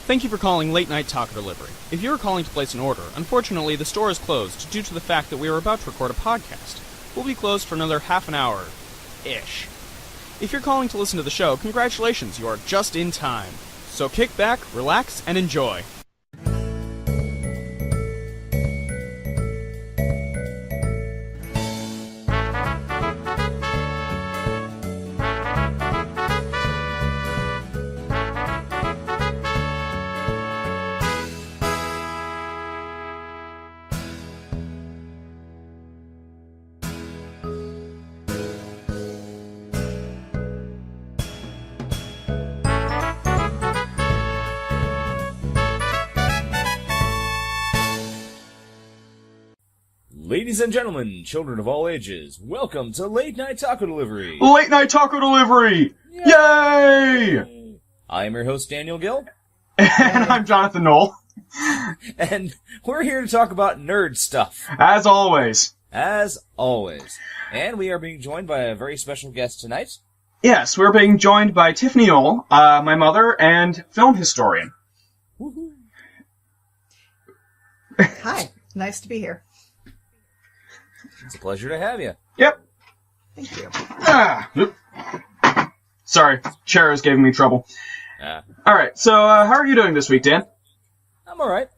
Thank you for calling Late Night Taco Delivery. If you are calling to place an order, unfortunately the store is closed due to the fact that we are about to record a podcast. We'll be closed for another half an hour-ish. If you're calling to listen to the show, congratulations, you are just in time. So kick back, relax, and enjoy. Ladies and gentlemen, children of all ages, welcome to Late Night Taco Delivery. Late Night Taco Delivery! Yay! I am your host, Daniel Gill. And I'm Jonathan Knoell. And we're here to talk about nerd stuff. As always. As always. And we are being joined by a very special guest tonight. Yes, we're being joined by Tiffany Knoell, my mother, and film historian. Woohoo. Hi, nice to be here. It's a pleasure to have you. Yep. Thank you. Sorry, chair is giving me trouble. Alright, so how are you doing this week, Dan? I'm alright.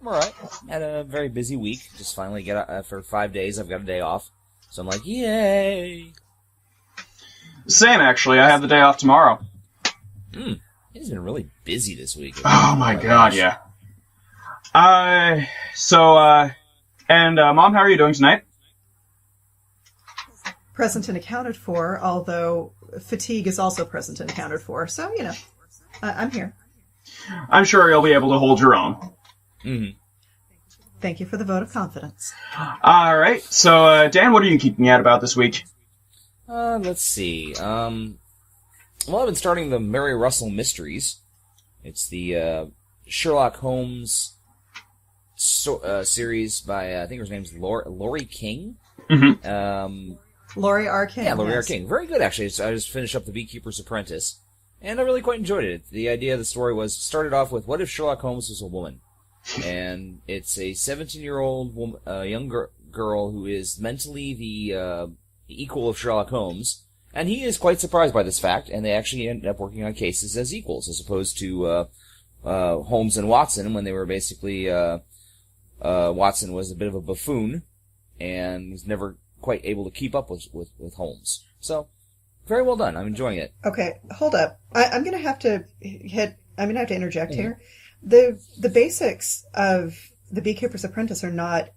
Had a very busy week. Just finally get out for 5 days. I've got a day off. So I'm like, yay! Same, actually. I have the day off tomorrow. It's been really busy this week. Oh my god, yeah. And Mom, how are you doing tonight? Present and accounted for, although fatigue is also present and accounted for. So, you know, I'm here. I'm sure you'll be able to hold your own. Mm-hmm. Thank you for the vote of confidence. Alright, so Dan, what are you geeking out about this week? Let's see. Well, I've been starting the Mary Russell Mysteries. It's the Sherlock Holmes series by, I think her name's Laurie King. Mm-hmm. Laurie R. King. Yeah, Laurie R. yes. King. Very good, actually. I just finished up The Beekeeper's Apprentice, and I really quite enjoyed it. The idea of the story started off with, what if Sherlock Holmes was a woman? And it's a 17-year-old young girl who is mentally the equal of Sherlock Holmes, and he is quite surprised by this fact, and they actually end up working on cases as equals, as opposed to Holmes and Watson, when they were basically, Watson was a bit of a buffoon, and was never quite able to keep up with Holmes. So, very well done. I'm enjoying it. Okay, hold up. I'm going to have to interject here. The basics of The Beekeeper's Apprentice are not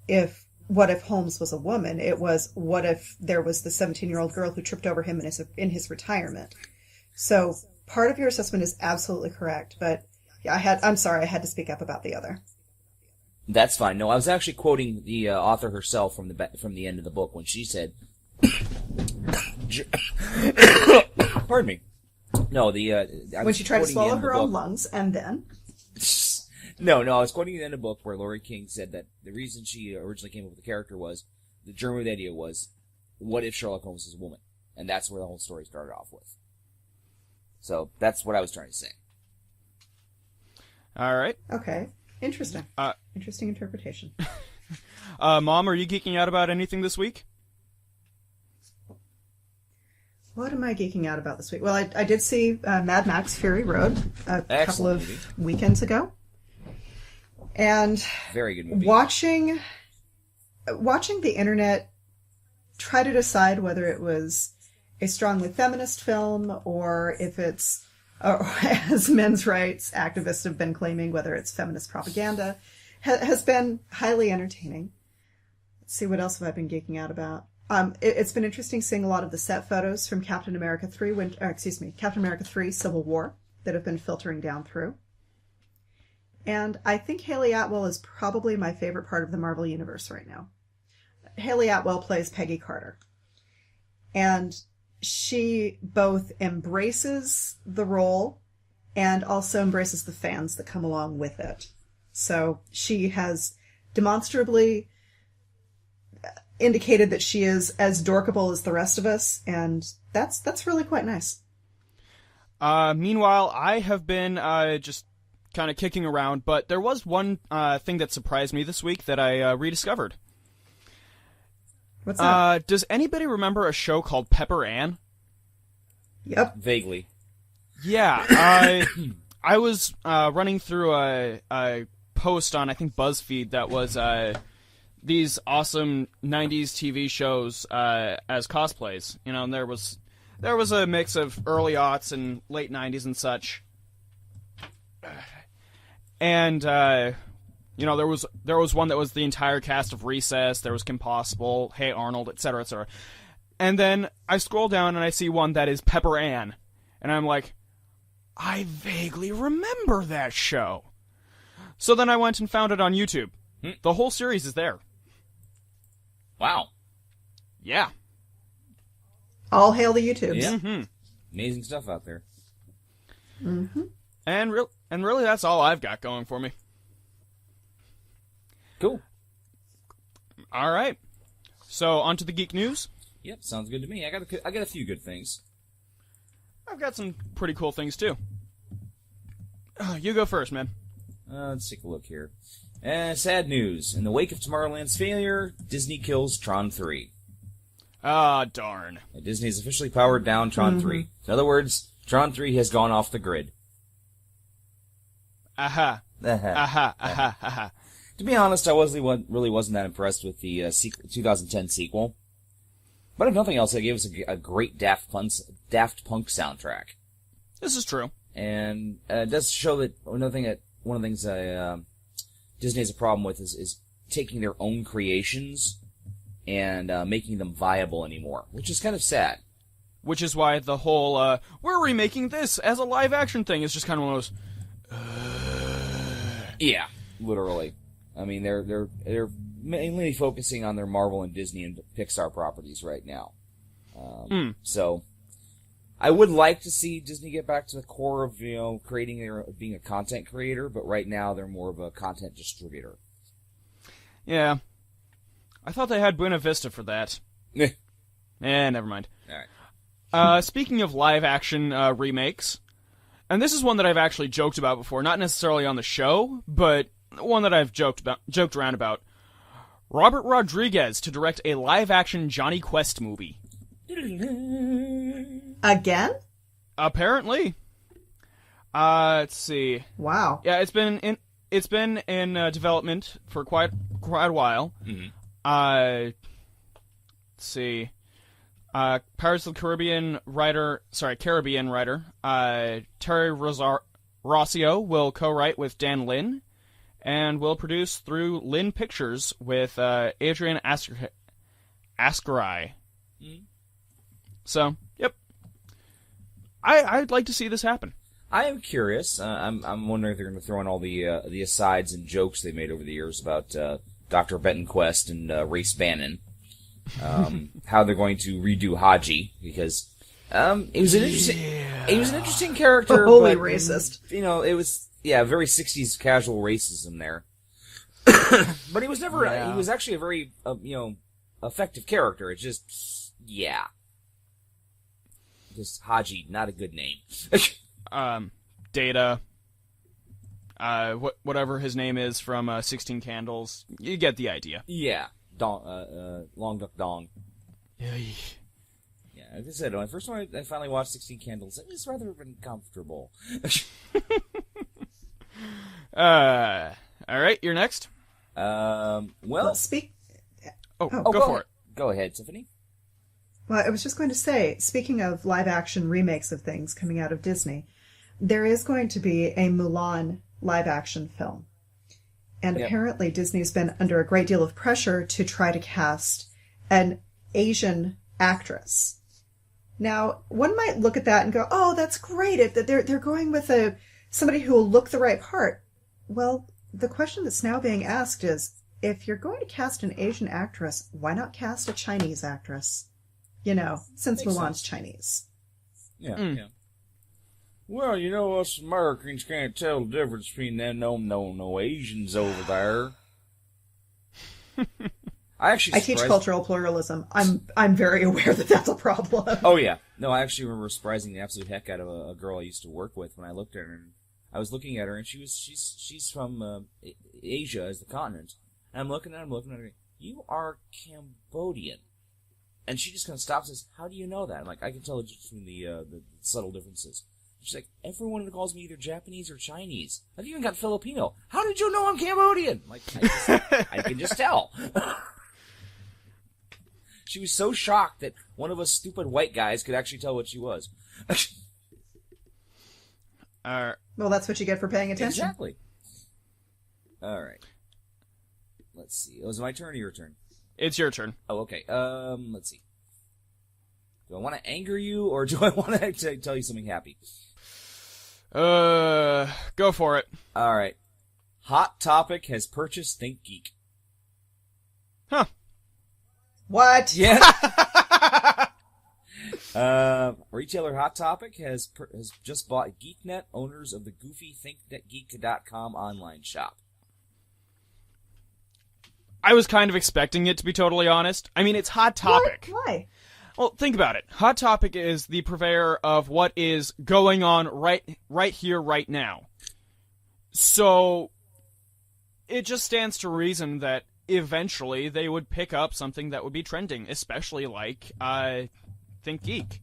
what if Holmes was a woman. It was, what if there was the 17-year-old girl who tripped over him in his retirement. So, part of your assessment is absolutely correct, but yeah, I'm sorry, I had to speak up about the other. That's fine. No, I was actually quoting the author herself from the end of the book when she said, "Pardon me." No, when she tried to swallow her own lungs, and then. No, I was quoting the end of the book where Laurie King said that the reason she originally came up with the character was the germ of the idea was, what if Sherlock Holmes is a woman, and that's where the whole story started off with. So that's what I was trying to say. All right. Okay. Interesting. Interesting interpretation. Mom, are you geeking out about anything this week? What am I geeking out about this week? Well, I did see Mad Max Fury Road a couple of weekends ago. And very good movie. Watching the internet try to decide whether it was a strongly feminist film or if it's, as men's rights activists have been claiming, whether it's feminist propaganda, has been highly entertaining. Let's see, what else have I been geeking out about? It's been interesting seeing a lot of the set photos from Captain America 3 Civil War that have been filtering down through. And I think Haley Atwell is probably my favorite part of the Marvel Universe right now. Haley Atwell plays Peggy Carter. And she both embraces the role and also embraces the fans that come along with it. So she has demonstrably indicated that she is as dorkable as the rest of us, and that's really quite nice. Meanwhile, I have been just kind of kicking around, but there was one thing that surprised me this week that I rediscovered. What's that? Does anybody remember a show called Pepper Ann? Yep. Vaguely. Yeah, I was running through a post on, I think, BuzzFeed that was these awesome 90s TV shows as cosplays. You know, and there was a mix of early aughts and late 90s and such. And you know, there was one that was the entire cast of Recess. There was Kim Possible, Hey Arnold, etc., etc. And then I scroll down and I see one that is Pepper Ann, and I'm like, I vaguely remember that show. So then I went and found it on YouTube. The whole series is there. Wow. Yeah. All hail the YouTubes. Yeah. Mm-hmm. Amazing stuff out there. Mm-hmm. And really, that's all I've got going for me. Cool. All right. So on to the geek news. Yep, sounds good to me. I got a few good things. I've got some pretty cool things too. You go first, man. Let's take a look here. Sad news. In the wake of Tomorrowland's failure, Disney kills Tron 3. Ah, darn. Disney has officially powered down Tron 3. In other words, Tron 3 has gone off the grid. Aha. Aha, aha, aha. To be honest, I really wasn't that impressed with the 2010 sequel. But if nothing else, it gave us a great Daft Punk soundtrack. This is true. And it does show that one of the things Disney has a problem with is taking their own creations and making them viable anymore, which is kind of sad. Which is why the whole, we're remaking this as a live-action thing is just kind of one of those... Yeah, literally. I mean, they're mainly focusing on their Marvel and Disney and Pixar properties right now. So, I would like to see Disney get back to the core of, being a content creator, but right now they're more of a content distributor. Yeah. I thought they had Buena Vista for that. Never mind. Alright. Speaking of live-action remakes, and this is one that I've actually joked about before, not necessarily on the show, but one that I've joked around about. Robert Rodriguez to direct a live-action Johnny Quest movie. Again? Apparently. Let's see. Wow. Yeah, it's been in development for quite a while. Mm-hmm. Let's see. Pirates of the Caribbean writer Terry Rossio will co-write with Dan Lin, and will produce through Lin Pictures with Adrian Asghari. Mm. So, yep. I'd like to see this happen. I am curious. I'm wondering if they're going to throw in all the asides and jokes they made over the years about Dr. Benton Quest and Race Bannon. How they're going to redo Haji, because he was an interesting character. Holy but, racist. It was very 60s casual racism there. But he was never. Yeah. He was actually a very effective character. It's just Haji, not a good name. Data. Whatever his name is from 16 Candles. You get the idea. Yeah. Long Duck Dong. Yeah, like I said, when I finally watched 16 Candles, it was rather uncomfortable. All right, you're next. Well, Well, Go for it. Go ahead, Tiffany. Well, I was just going to say, speaking of live-action remakes of things coming out of Disney, there is going to be a Mulan live-action film. And Yep. apparently Disney's been under a great deal of pressure to try to cast an Asian actress. Now, one might look at that and go, oh, that's great. They're going with somebody who will look the right part. Well, the question that's now being asked is, if you're going to cast an Asian actress, why not cast a Chinese actress? Since Makes Mulan's sense. Chinese. Yeah, yeah. Well, us Americans can't tell the difference between them no Asians over there. I teach cultural pluralism. I'm very aware that that's a problem. Oh, yeah. No, I actually remember surprising the absolute heck out of a girl I used to work with when I looked at her. And I was looking at her, and she's from Asia as the continent. And I'm looking at her, you are Cambodian. And she just kind of stops and says, how do you know that? I'm like, I can tell between the subtle differences. She's like, everyone calls me either Japanese or Chinese. I've even got Filipino. How did you know I'm Cambodian? I'm like, I can just tell. She was so shocked that one of us stupid white guys could actually tell what she was. Well, that's what you get for paying attention. Exactly. All right. Let's see. Was it my turn or your turn? It's your turn. Oh, okay. Let's see. Do I want to anger you, or do I want to tell you something happy? Go for it. All right. Hot Topic has purchased Think Geek. Huh. What? Yeah. Retailer Hot Topic has just bought GeekNet, owners of the goofy ThinkNetGeek.com online shop. I was kind of expecting it, to be totally honest. I mean, it's Hot Topic. What? Why? Well, think about it. Hot Topic is the purveyor of what is going on right here, right now. So, it just stands to reason that eventually they would pick up something that would be trending, especially like, Think Geek.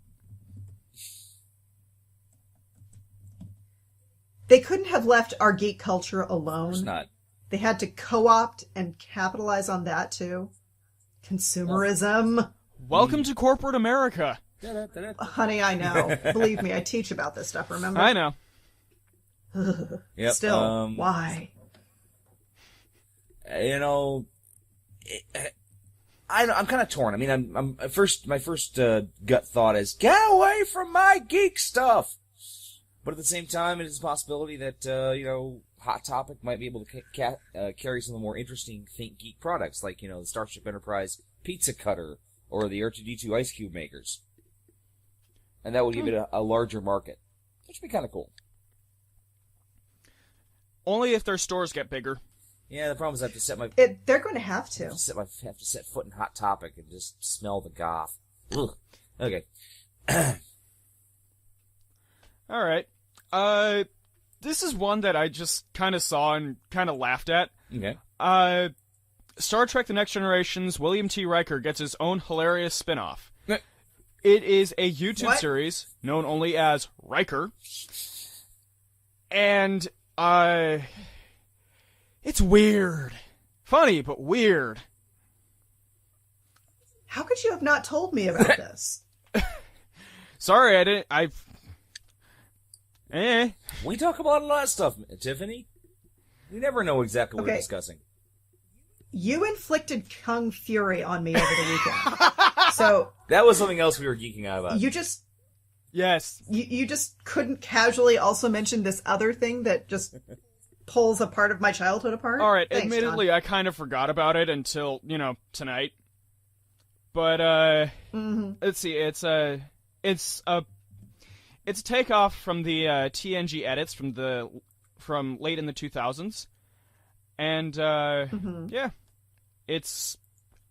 They couldn't have left our geek culture alone. It's not. They had to co-opt and capitalize on that, too. Consumerism. Welcome to corporate America. Honey, I know. Believe me, I teach about this stuff, remember? I know. Yep, Still, why? You know, I'm kind of torn. I mean, my first gut thought is, get away from my geek stuff! But at the same time, it is a possibility that, Hot Topic might be able to carry some of the more interesting Think Geek products, like, the Starship Enterprise pizza cutter, or the R2-D2 ice cube makers. And that would give it a larger market. Which would be kind of cool. Only if their stores get bigger. Yeah, the problem is I have to set my... They're going to have to. I have to set foot in Hot Topic and just smell the goth. Ugh. Okay. Alright. This is one that I just kind of saw and kind of laughed at. Okay. Star Trek The Next Generation's William T. Riker gets his own hilarious spin-off. It is a YouTube series known only as Riker. And, it's weird. Funny, but weird. How could you have not told me about this? Sorry, I didn't, We talk about a lot of stuff, Tiffany. We never know exactly what we're discussing. You inflicted Kung Fury on me over the weekend. So that was something else we were geeking out about. You just... Yes. You just couldn't casually also mention this other thing that just pulls a part of my childhood apart? Alright, Thanks, admittedly, John. I kind of forgot about it until, tonight. But, let's see, it's a takeoff from the TNG edits from late in the 2000s. And, yeah, it's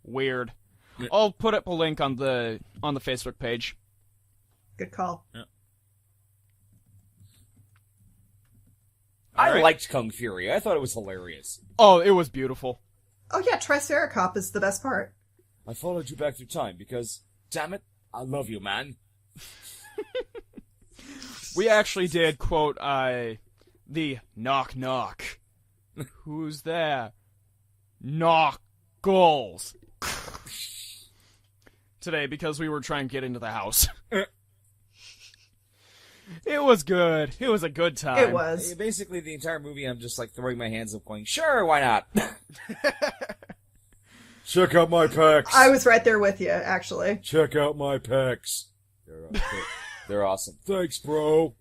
weird. Yeah. I'll put up a link on the Facebook page. Good call. Yeah. I liked Kung Fury. I thought it was hilarious. Oh, it was beautiful. Oh yeah, Triceracop is the best part. I followed you back through time because, damn it, I love you, man. We actually did quote the knock knock. Who's there? Knuckles. Today because we were trying to get into the house. It was good. It was a good time. It was. Basically, the entire movie, I'm just like throwing my hands up going, sure, why not? Check out my pecs. I was right there with you, actually. Check out my pecs. They're awesome. Thanks, bro.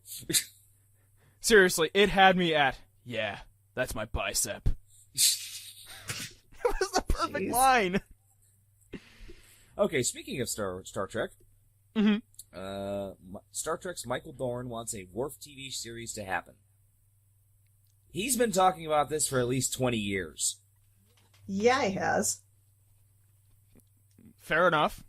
Seriously, it had me at, yeah, that's my bicep. It was the perfect line. Okay, speaking of Star Trek, Star Trek's Michael Dorn wants a Worf TV series to happen. He's been talking about this for at least 20 years. Yeah, he has. Fair enough.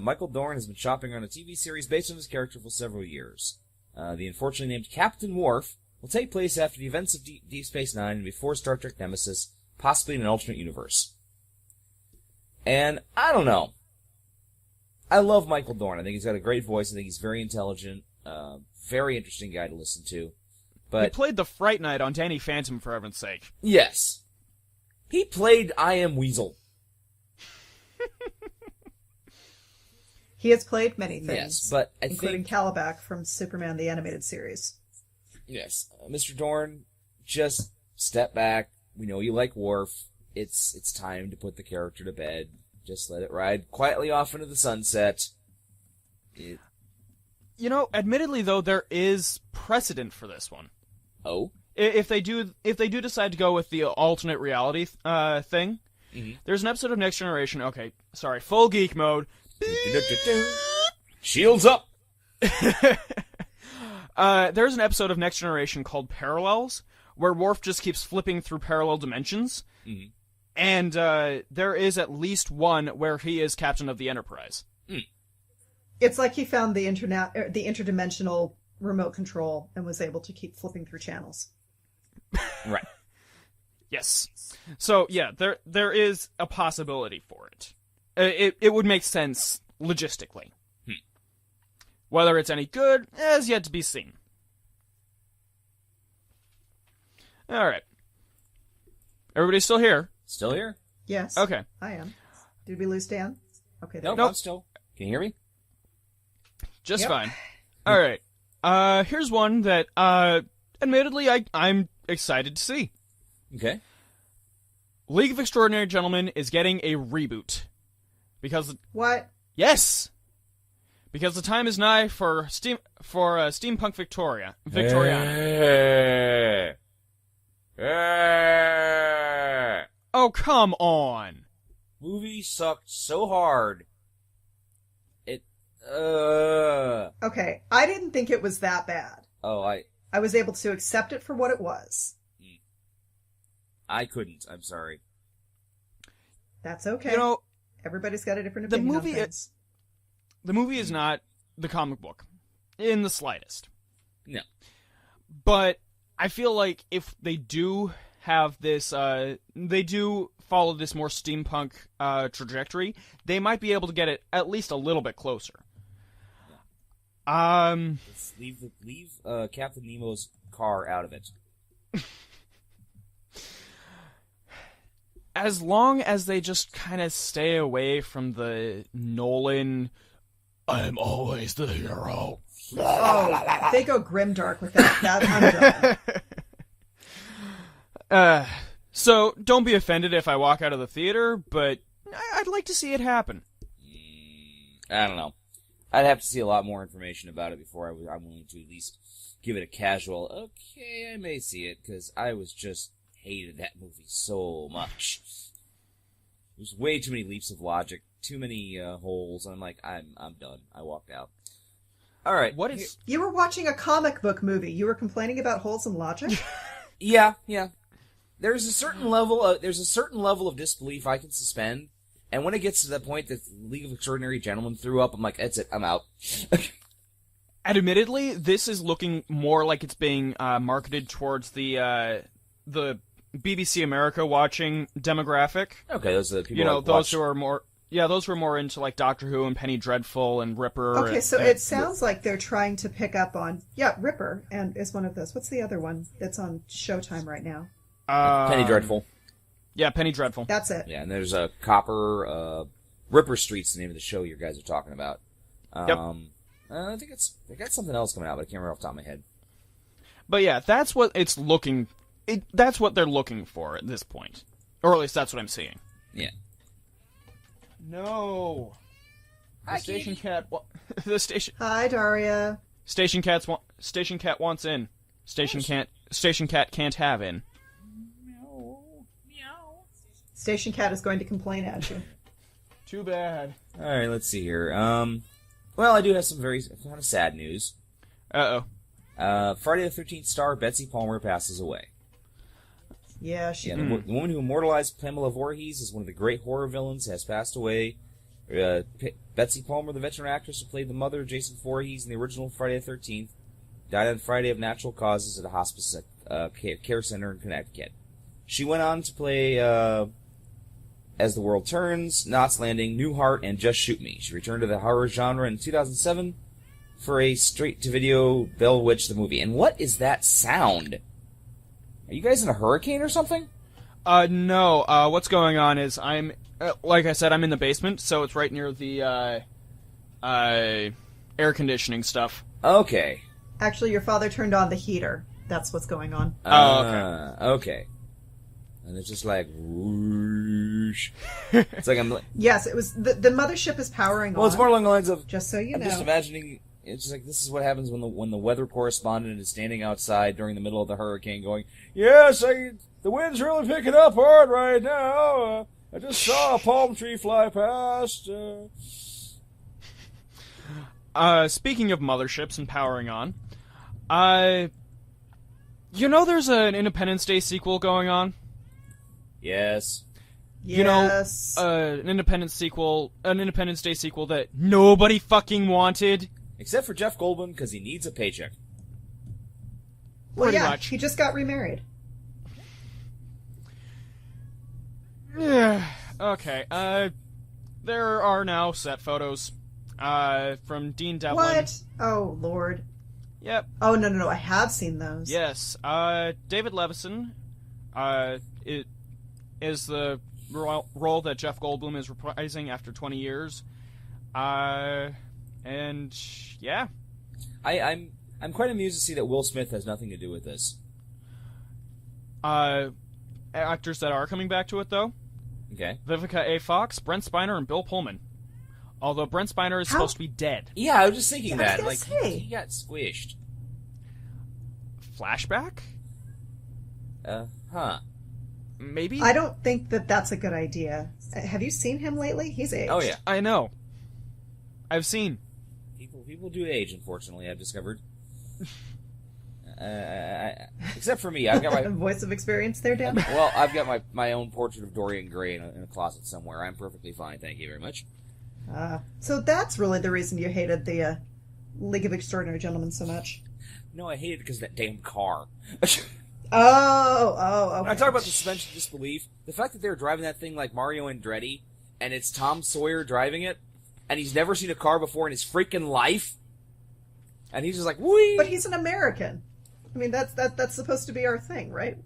Michael Dorn has been shopping around a TV series based on his character for several years. The unfortunately named Captain Worf will take place after the events of Deep Space Nine and before Star Trek Nemesis, possibly in an alternate universe. And, I don't know. I love Michael Dorn. I think he's got a great voice. I think he's very intelligent. Very interesting guy to listen to. But he played the Fright Knight on Danny Phantom, for heaven's sake. Yes. He played I Am Weasel. He has played many things. Yes, but including Calabac from Superman the Animated Series. Yes. Mr. Dorn, just step back. We know you like Worf. It's time to put the character to bed. Just let it ride quietly off into the sunset. You know, admittedly though, there is precedent for this one. Oh? If they do decide to go with the alternate reality thing, there's an episode of Next Generation. Okay, sorry, full geek mode. Shields up. There's an episode of Next Generation called Parallels, where Worf just keeps flipping through parallel dimensions, and there is at least one where he is captain of the Enterprise. It's like he found the interdimensional remote control and was able to keep flipping through channels. Right. Yes. So yeah, there is a possibility for it. It would make sense logistically. Whether it's any good is yet to be seen. All right. Everybody still here? Still here? Yes. Okay. I am. Did we lose Dan? Okay. Nope, Nope. I'm still. Can you hear me? Just Yep. fine. All right. Here's one that, admittedly, I'm excited to see. Okay. League of Extraordinary Gentlemen is getting a reboot. Because, What? yes! Because the time is nigh for Steampunk Victoriana. Oh, come on! Movie sucked so hard. Okay, I didn't think it was that bad. Oh, I was able to accept it for what it was. I couldn't. I'm sorry. That's okay. You know, everybody's got a different the opinion movie on things. the movie is not the comic book. In the slightest. No. But I feel like if they do have this, they do follow this more steampunk trajectory, they might be able to get it at least a little bit closer. Let's leave Captain Nemo's car out of it. As long as they just kind of stay away from the Nolan, I'm always the hero. Oh, they go grimdark with that. I'm done. So don't be offended if I walk out of the theater, but I'd like to see it happen. I don't know. I'd have to see a lot more information about it before I'm willing to at least give it a casual, okay, I may see it, because I was just hated that movie so much. There's way too many leaps of logic, too many holes, and I'm like, I'm done. I walked out. All right. What is? You were watching a comic book movie. You were complaining about holes in logic? Yeah. There's a certain level of disbelief I can suspend, and when it gets to the point that League of Extraordinary Gentlemen threw up, I'm like, that's it, I'm out. Admittedly, this is looking more like it's being marketed towards the BBC America watching demographic. Okay, those are the people those who are more. Yeah, those who are more into like Doctor Who and Penny Dreadful and Ripper. Okay, so it sounds like they're trying to pick up on Ripper, and is one of those. What's the other one that's on Showtime right now? Penny Dreadful. Yeah, Penny Dreadful. That's it. Yeah, and there's a Ripper Street's the name of the show you guys are talking about. Yep. I think they got something else coming out, but I can't remember off the top of my head. But yeah, that's what it's looking. That's what they're looking for at this point, or at least that's what I'm seeing. Yeah. No. The station cat. The station. Hi, Daria. Station cat wants in. Station cat can't have in. Station cat is going to complain at you. Too bad. All right, let's see here. Well, I do have some very kind of sad news. Uh-oh. Friday the 13th star Betsy Palmer passes away. Yeah, she. Yeah, the woman who immortalized Pamela Voorhees as one of the great horror villains has passed away. Betsy Palmer, the veteran actress who played the mother of Jason Voorhees in the original Friday the 13th, died on Friday of natural causes at a hospice care center in Connecticut. She went on to play As the World Turns, Knots Landing, Newhart, and Just Shoot Me. She returned to the horror genre in 2007 for a straight-to-video Bell Witch the movie. And what is that sound? Are you guys in a hurricane or something? No. What's going on is I'm, like I said, I'm in the basement, so it's right near the, air conditioning stuff. Okay. Actually, your father turned on the heater. That's what's going on. Okay. And it's just like, whoosh. It's like I'm... Yes, it was... The mothership is powering on. Well, it's more along the lines of... Just so you know. I'm just imagining... It's just like, this is what happens when the weather correspondent is standing outside during the middle of the hurricane going, yes, the wind's really picking up hard right now. I just saw a palm tree fly past. Speaking of motherships and powering on, you know there's an Independence Day sequel going on? Yes. You know, an Independence Day sequel that nobody fucking wanted. Except for Jeff Goldblum, because he needs a paycheck. Well, Pretty yeah, much. he just got remarried. Okay, there are now set photos, from Dean Devlin. What? Oh, Lord. Yep. Oh, no, I have seen those. Yes, David Levison, it is the role that Jeff Goldblum is reprising after 20 years. And yeah, I'm quite amused to see that Will Smith has nothing to do with this. Actors that are coming back to it though. Okay. Vivica A. Fox, Brent Spiner, and Bill Pullman. Although Brent Spiner is supposed to be dead. Yeah, I was just thinking that. I was Like, gonna say. he got squished. Flashback? Huh. Maybe? I don't think that that's a good idea. Have you seen him lately? He's aged. Oh, yeah. I know. I've seen. People do age, unfortunately, I've discovered. Except for me, I've got my... Voice of experience there, Dan? Well, I've got my own portrait of Dorian Gray in a closet somewhere. I'm perfectly fine, thank you very much. So that's really the reason you hated the League of Extraordinary Gentlemen so much. No, I hate it because of that damn car. Oh, okay. I talk about the suspension of disbelief. The fact that they're driving that thing like Mario Andretti, and it's Tom Sawyer driving it, and he's never seen a car before in his freaking life, and he's just like, whee! But he's an American. I mean, that's supposed to be our thing, right?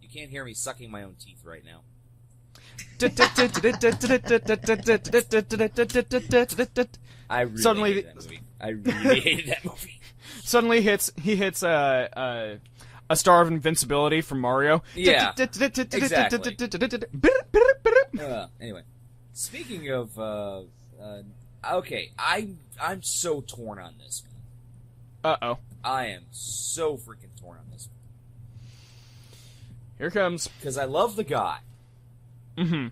You can't hear me sucking my own teeth right now. I really Suddenly- hated that movie. I really hated that movie. Suddenly he hits a Star of Invincibility from Mario. Yeah, exactly. Anyway, speaking of, okay, I'm so torn on this. Uh-oh. I am so freaking torn on this. Here comes. Because I love the guy. Mm-hmm.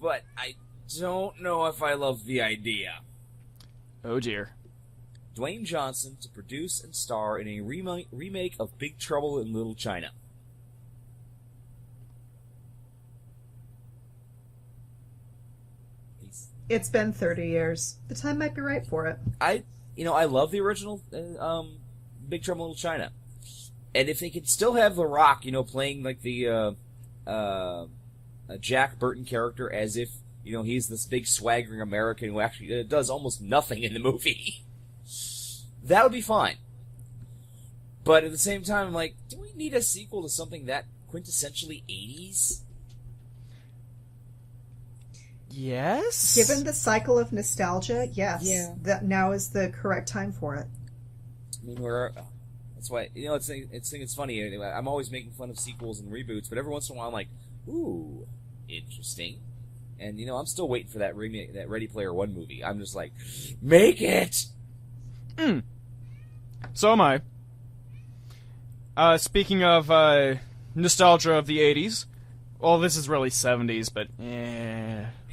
But I don't know if I love the idea. Oh dear. Dwayne Johnson to produce and star in a remake of Big Trouble in Little China. It's been 30 years. The time might be right for it. I love the original Big Trouble in Little China. And if they could still have The Rock, playing like the Jack Burton character as if, he's this big swaggering American who actually does almost nothing in the movie, that would be fine. But at the same time, I'm like, do we need a sequel to something that quintessentially 80s? Yes? Given the cycle of nostalgia, yes. Yeah. That now is the correct time for it. I mean, that's why, it's funny. I'm always making fun of sequels and reboots, but every once in a while I'm like, ooh, interesting. And, I'm still waiting for that Ready Player One movie. I'm just like, make it! So am I. Speaking of nostalgia of the 80s, well, this is really 70s, but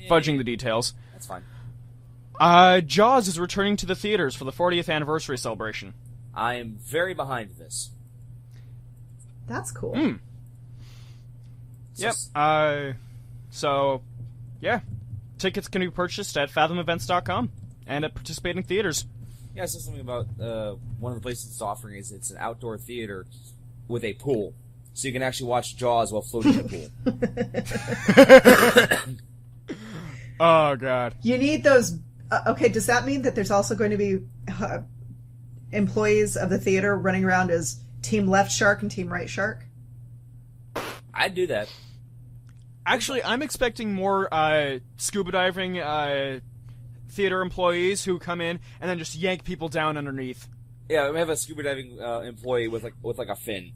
fudging the details. That's fine. Jaws is returning to the theaters for the 40th anniversary celebration. I am very behind this. That's cool. Yep. So, yeah. Tickets can be purchased at fathomevents.com and at participating theaters. Yeah, I said something about one of the places it's offering is it's an outdoor theater with a pool. So you can actually watch Jaws while floating in the pool. Oh, God. You need those... okay, does that mean that there's also going to be employees of the theater running around as Team Left Shark and Team Right Shark? I'd do that. Actually, I'm expecting more scuba diving theater employees who come in and then just yank people down underneath. Yeah, we have a scuba diving employee with a fin.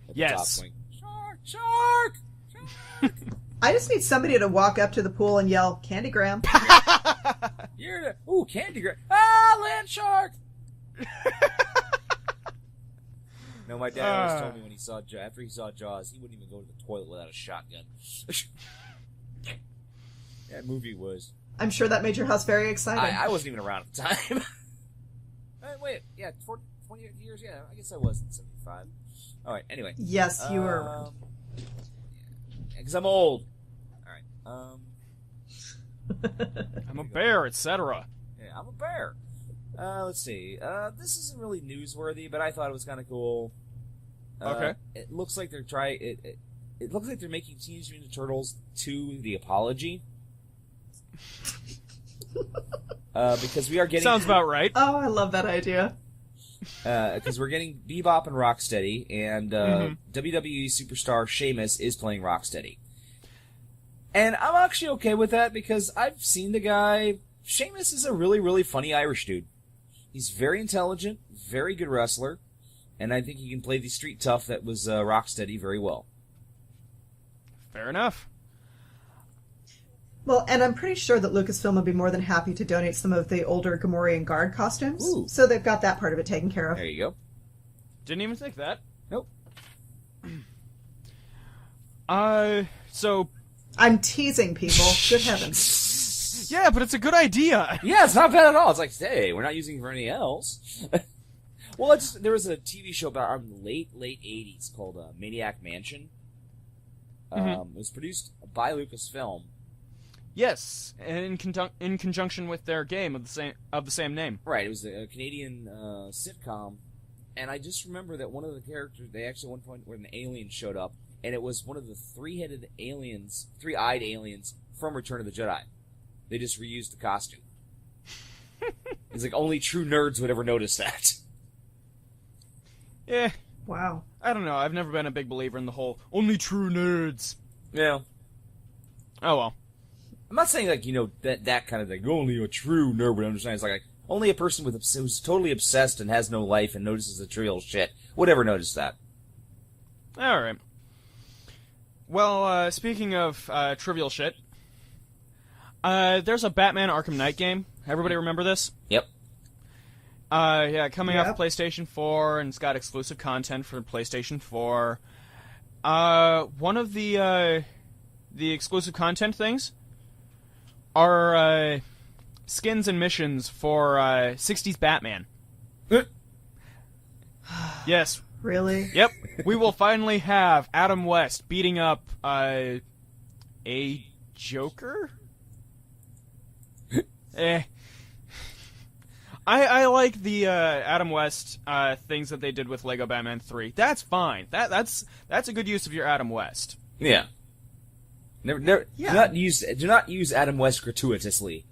At the top going, shark! Shark! Shark! I just need somebody to walk up to the pool and yell, Candygram. Ooh, Candygram. Ah, land shark! No, my dad always told me when after he saw Jaws, he wouldn't even go to the toilet without a shotgun. That movie was... I'm sure that made your house very exciting. I wasn't even around at the time. Wait, yeah, 20 years, yeah, I guess I was in 75. Alright, anyway. Yes, you were around. Because I'm old. Alright, I'm a bear, etc. Yeah, I'm a bear. Let's see. This isn't really newsworthy, but I thought it was kind of cool. Okay. It looks like they're it looks like they're making Teenage Mutant Ninja Turtles 2 The Apology. Because we are getting... Sounds about right. Oh, I love that idea. Because we're getting Bebop and Rocksteady, and WWE superstar Sheamus is playing Rocksteady. And I'm actually okay with that, because I've seen the guy. Sheamus is a really, really funny Irish dude. He's very intelligent, very good wrestler, and I think he can play the street tough that was Rocksteady very well. Fair enough. Well, and I'm pretty sure that Lucasfilm would be more than happy to donate some of the older Gamorrean Guard costumes. Ooh. So they've got that part of it taken care of. There you go. Didn't even think that. Nope. So... I'm teasing people. Good heavens. Yeah, but it's a good idea. Yeah, it's not bad at all. It's like, hey, we're not using it for anything else. Well, there was a TV show about the late 80s called Maniac Mansion. It was produced by Lucasfilm. Yes, in conjunction with their game of the same name. Right, it was a Canadian sitcom, and I just remember that one of the characters, they actually at one point when an alien showed up, and it was one of the three-eyed aliens from Return of the Jedi. They just reused the costume. It's like only true nerds would ever notice that. Yeah. Wow. I don't know, I've never been a big believer in the whole only true nerds. Yeah. Oh well. I'm not saying, like, that kind of thing. Only a true nerd would understand. It's like only a person who's totally obsessed and has no life and notices the trivial shit would ever notice that. Alright. Well, speaking of trivial shit, there's a Batman Arkham Knight game. Everybody remember this? Yep. Yeah, coming off PlayStation 4, and it's got exclusive content for PlayStation 4. One of the exclusive content things are skins and missions for 60s Batman. Yes. Really? Yep. We will finally have Adam West beating up a Joker? I like the Adam West things that they did with Lego Batman 3. That's fine. That's a good use of your Adam West. Yeah. Never, Yeah. Do not use Adam West gratuitously.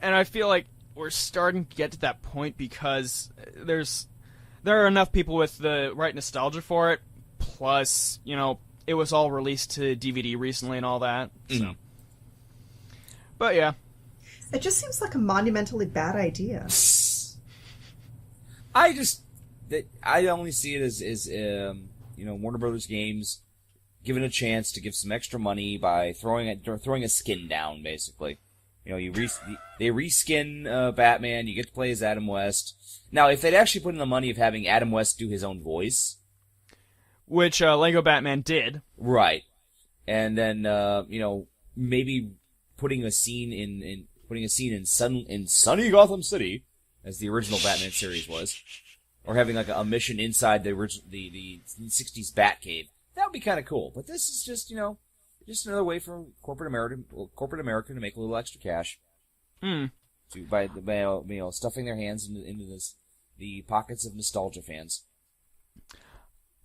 And I feel like we're starting to get to that point because there are enough people with the right nostalgia for it. Plus, it was all released to DVD recently and all that. So. But yeah. It just seems like a monumentally bad idea. I only see it as Warner Brothers Games given a chance to give some extra money by throwing a skin down, basically. They reskin Batman. You get to play as Adam West. Now, if they'd actually put in the money of having Adam West do his own voice, which Lego Batman did, right, and then maybe putting a scene in sunny Gotham City, as the original Batman series was, or having like a mission inside the 60s Batcave. That would be kind of cool. But this is just another way for corporate America to make a little extra cash. by stuffing their hands into the pockets of nostalgia fans.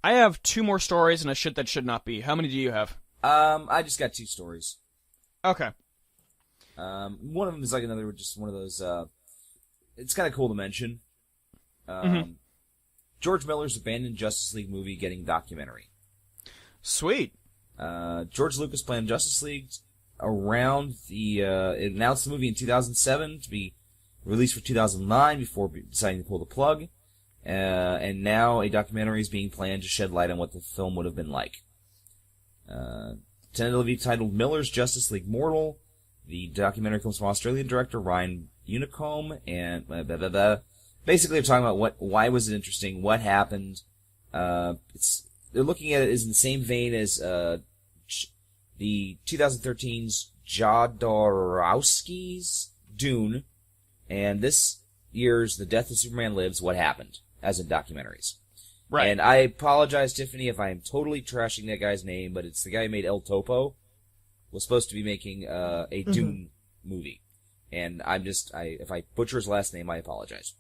I have 2 more stories and a shit that should not be. How many do you have? I just got 2 stories. Okay. One of them is like just one of those. It's kind of cool to mention. George Miller's abandoned Justice League movie getting documentary. Sweet. George Lucas planned Justice League around it announced the movie in 2007 to be released for 2009 before deciding to pull the plug. And now a documentary is being planned to shed light on what the film would have been like. Tentatively titled Miller's Justice League Mortal, the documentary comes from Australian director Ryan Unicombe, and basically they're talking about why was it interesting, what happened. They're looking at it as in the same vein as the 2013's Jodorowsky's Dune, and this year's The Death of Superman Lives, What Happened, as in documentaries. Right. And I apologize, Tiffany, if I am totally trashing that guy's name, but it's the guy who made El Topo, was supposed to be making a Dune movie. And if I butcher his last name, I apologize.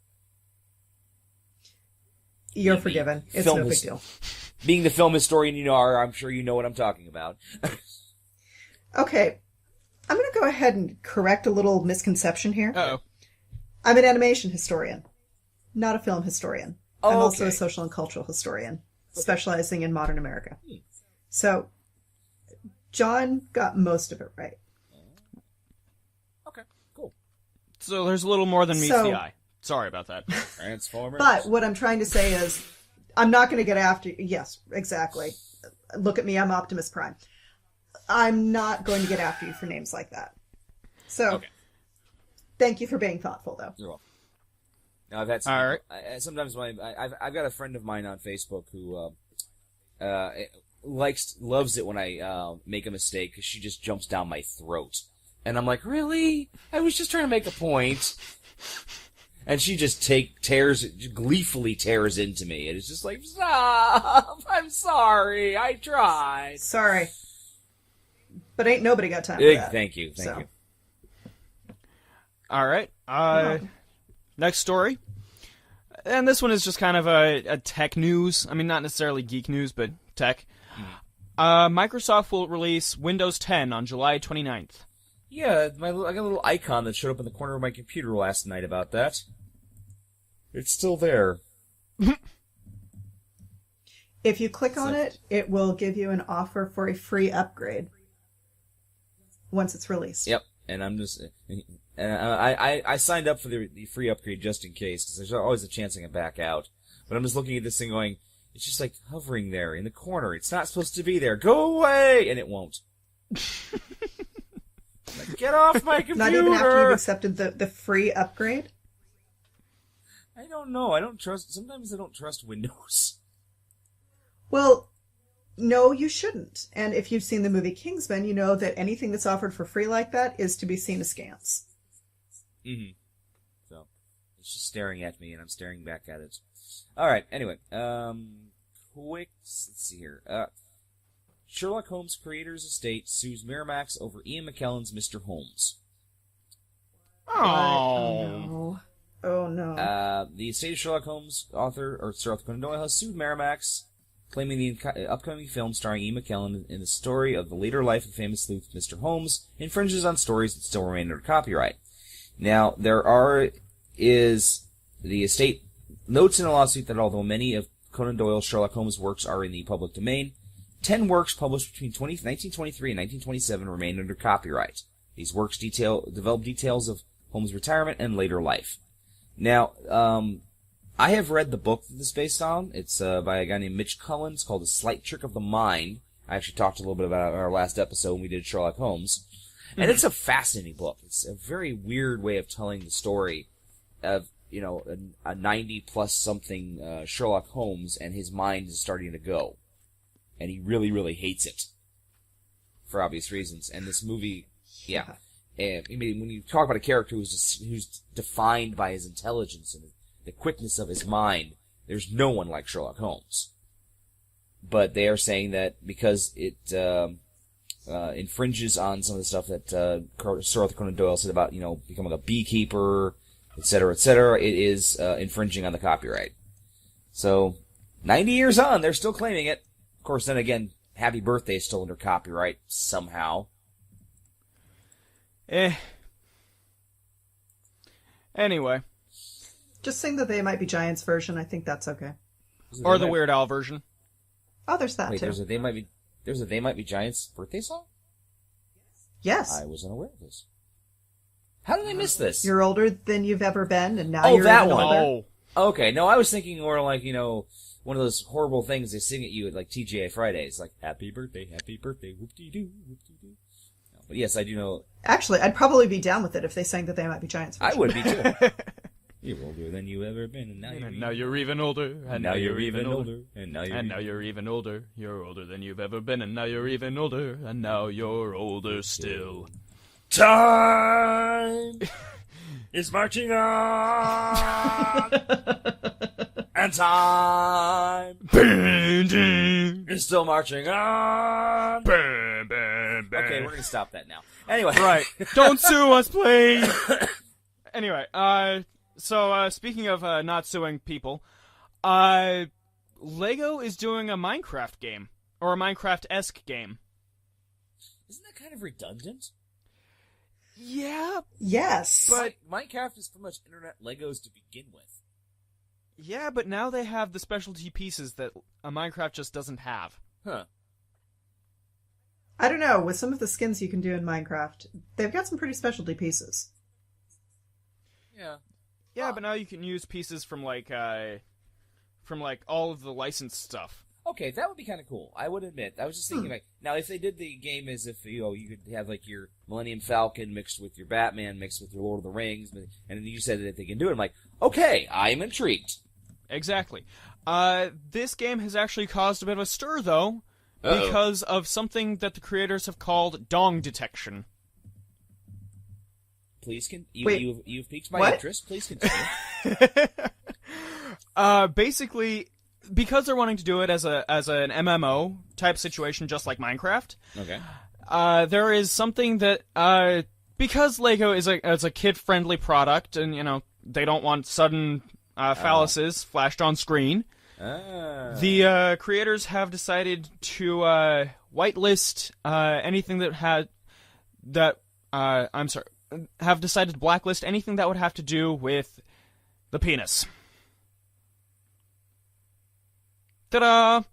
You're forgiven. It's no big deal. Being the film historian you are, I'm sure you know what I'm talking about. Okay. I'm going to go ahead and correct a little misconception here. Uh-oh. I'm an animation historian, not a film historian. Oh, I'm also okay. a social and cultural historian, specializing in modern America. So, John got most of it right. Okay, cool. So there's a little more than meets the eye. Sorry about that. Transformers. But what I'm trying to say is, I'm not going to get after you. Yes, exactly. Look at me, I'm Optimus Prime. I'm not going to get after you for names like that. So, Okay. Thank you for being thoughtful, though. You're welcome. Now, I've had some, All right. sometimes I've got a friend of mine on Facebook who loves it when I make a mistake because she just jumps down my throat, and I'm like, really? I was just trying to make a point, and she just gleefully tears into me, and it's just like, stop! I'm sorry, I tried. Sorry. But ain't nobody got time for that. Thank you. All right. Next story. And this one is just kind of a tech news. I mean, not necessarily geek news, but tech. Microsoft will release Windows 10 on July 29th. Yeah, I got a little icon that showed up in the corner of my computer last night about that. It's still there. If you click on it, it will give you an offer for a free upgrade once it's released. Yep, and I'm just... I signed up for the free upgrade just in case, because there's always a chance I can back out. But I'm just looking at this thing going, it's just like hovering there in the corner. It's not supposed to be there. Go away! And it won't. Like, get off my computer! Not even after you've accepted the free upgrade? I don't know. Sometimes I don't trust Windows. Well, no, you shouldn't. And if you've seen the movie Kingsman, you know that anything that's offered for free like that is to be seen askance. Mm-hmm. So, it's just staring at me, and I'm staring back at it. Alright, anyway, let's see here. Sherlock Holmes' creator's estate sues Miramax over Ian McKellen's Mr. Holmes. Oh. Oh, no. The estate of Sherlock Holmes author, Sir Arthur Conan Doyle, has sued Miramax, claiming the upcoming film starring Ian McKellen in the story of the later life of famous sleuth Mr. Holmes infringes on stories that still remain under copyright. Now, the estate notes in a lawsuit that although many of Conan Doyle's Sherlock Holmes works are in the public domain, 10 works published between 1923 and 1927 remain under copyright. These works develop details of Holmes' retirement and later life. Now, I have read the book that this is based on. It's by a guy named Mitch Cullen. It's called A Slight Trick of the Mind. I actually talked a little bit about it in our last episode when we did Sherlock Holmes. And it's a fascinating book. It's a very weird way of telling the story of, a 90-plus something Sherlock Holmes, and his mind is starting to go. And he really, really hates it. For obvious reasons. And this movie, yeah. And I mean, when you talk about a character who's defined by his intelligence and the quickness of his mind, there's no one like Sherlock Holmes. But they are saying that because infringes on some of the stuff that Sir Arthur Conan Doyle said about, becoming a beekeeper, et cetera, it is infringing on the copyright. So, 90 years on, they're still claiming it. Of course, then again, Happy Birthday is still under copyright somehow. Anyway. Just sing the They Might Be Giants version. I think that's okay. Or the Weird Al version. Oh, there's that, too. There's a They Might Be Giants birthday song? Yes. I was unaware of this. How did I miss this? You're older than you've ever been, and now you're that even one. older. Oh. Okay, no, I was thinking more like, one of those horrible things they sing at you at, like, TGI Fridays, like, happy birthday, whoop-de-doo, whoop-de-doo. No, but yes, I do know... Actually, I'd probably be down with it if they sang that They Might Be Giants version. I would be, too. You're older than you've ever been, and now you're even older, and now you're even older, and now you're even older. You're older than you've ever been, and now you're even older, and now you're older still. Time is marching on, and time is still marching on. Okay, we're gonna stop that now. Anyway, right? Don't sue us, please. Anyway, So, speaking of not suing people, Lego is doing a Minecraft game, or a Minecraft-esque game. Isn't that kind of redundant? Yeah. Yes. But Minecraft is pretty much internet Legos to begin with. Yeah, but now they have the specialty pieces that a Minecraft just doesn't have. Huh. I don't know, with some of the skins you can do in Minecraft, they've got some pretty specialty pieces. Yeah. Yeah, but now you can use pieces from all of the licensed stuff. Okay, that would be kind of cool. I would admit. I was just thinking, now if they did the game as if, you could have, your Millennium Falcon mixed with your Batman, mixed with your Lord of the Rings, and then you said that they can do it, I'm like, okay, I'm intrigued. Exactly. This game has actually caused a bit of a stir, though, because of something that the creators have called dong detection. Please Wait, you've piqued my interest. Please continue. Basically, because they're wanting to do it as an MMO type situation, just like Minecraft. Okay. There is something that because Lego is a kid-friendly product, and they don't want sudden phalluses flashed on screen. The creators have decided to whitelist anything have decided to blacklist anything that would have to do with the penis. Ta-da!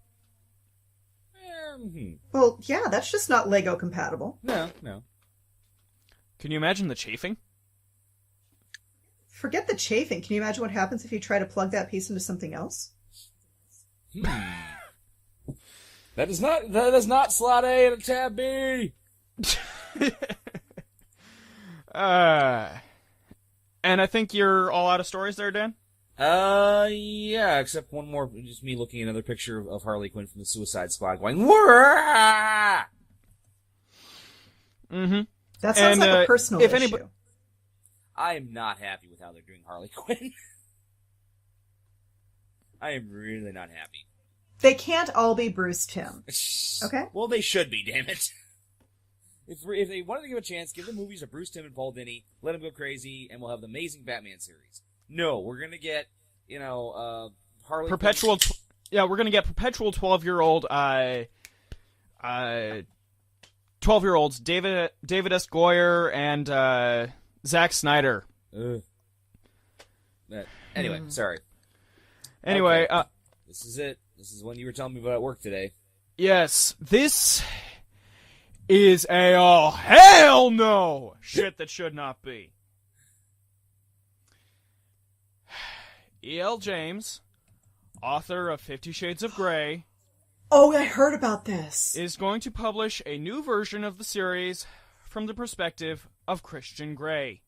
Well, yeah, that's just not Lego compatible. No. Can you imagine the chafing? Forget the chafing. Can you imagine what happens if you try to plug that piece into something else? That is not slot A and a tab B. And I think you're all out of stories there, Dan? Yeah, except one more, just me looking at another picture of Harley Quinn from the Suicide Squad going, Wah! Mm-hmm. That sounds like a personal issue. I am not happy with how they're doing Harley Quinn. I am really not happy. They can't all be Bruce Timm. Okay? Well, they should be, damn it. If they wanted to give a chance, give the movies to Bruce Timm and Paul Dini, let them go crazy, and we'll have the amazing Batman series. No, we're gonna get, Harley perpetual. We're gonna get perpetual 12-year-old, 12-year-olds David S. Goyer and Zack Snyder. Anyway, sorry. Anyway, okay. This is it. This is one you were telling me about at work today. Yes, this is a hell no shit that should not be. E.L. James, author of 50 Shades of Grey. Oh, I heard about this. Is going to publish a new version of the series from the perspective of Christian Grey.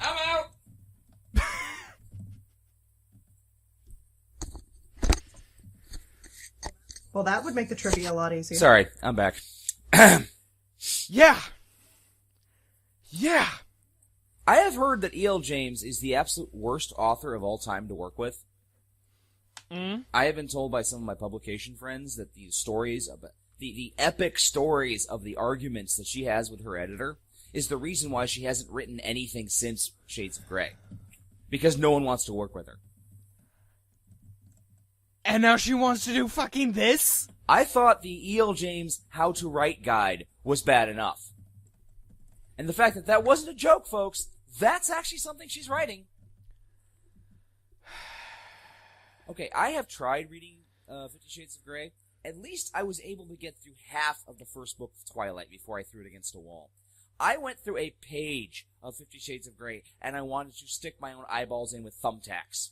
I'm out! Well, that would make the trivia a lot easier. Sorry, I'm back. Yeah! I have heard that E.L. James is the absolute worst author of all time to work with. I have been told by some of my publication friends that the stories about the epic stories of the arguments that she has with her editor is the reason why she hasn't written anything since Shades of Grey. Because no one wants to work with her. And now she wants to do fucking this? I thought the E.L. James How to Write Guide was bad enough. And the fact that that wasn't a joke, folks, that's actually something she's writing. Okay, I have tried reading 50 Shades of Grey. At least I was able to get through half of the first book of Twilight before I threw it against a wall. I went through a page of 50 Shades of Grey, and I wanted to stick my own eyeballs in with thumbtacks.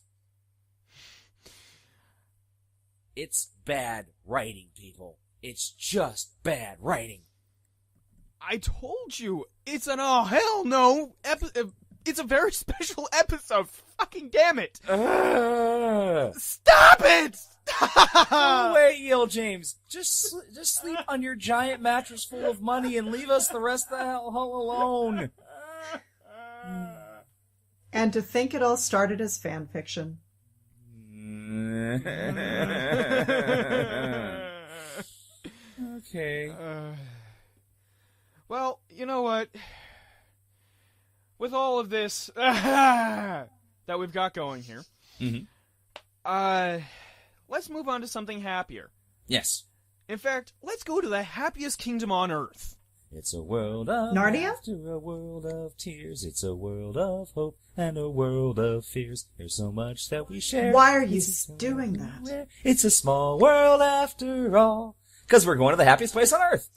It's bad writing, people. It's just bad writing. I told you, it's an oh hell no it's a very special episode. Fucking damn it. Stop it! Go away, E.L. James. Just sleep on your giant mattress full of money and leave us the rest of the hell alone. And to think it all started as fan fiction. Okay. Well, you know what? With all of this that we've got going here, let's move on to something happier. Yes. In fact, let's go to the happiest kingdom on Earth. It's a world of Narnia? laughter, a world of tears. It's a world of hope and a world of fears. There's so much that we share. Why are you doing that? It's a small world after all. Because we're going to the happiest place on Earth.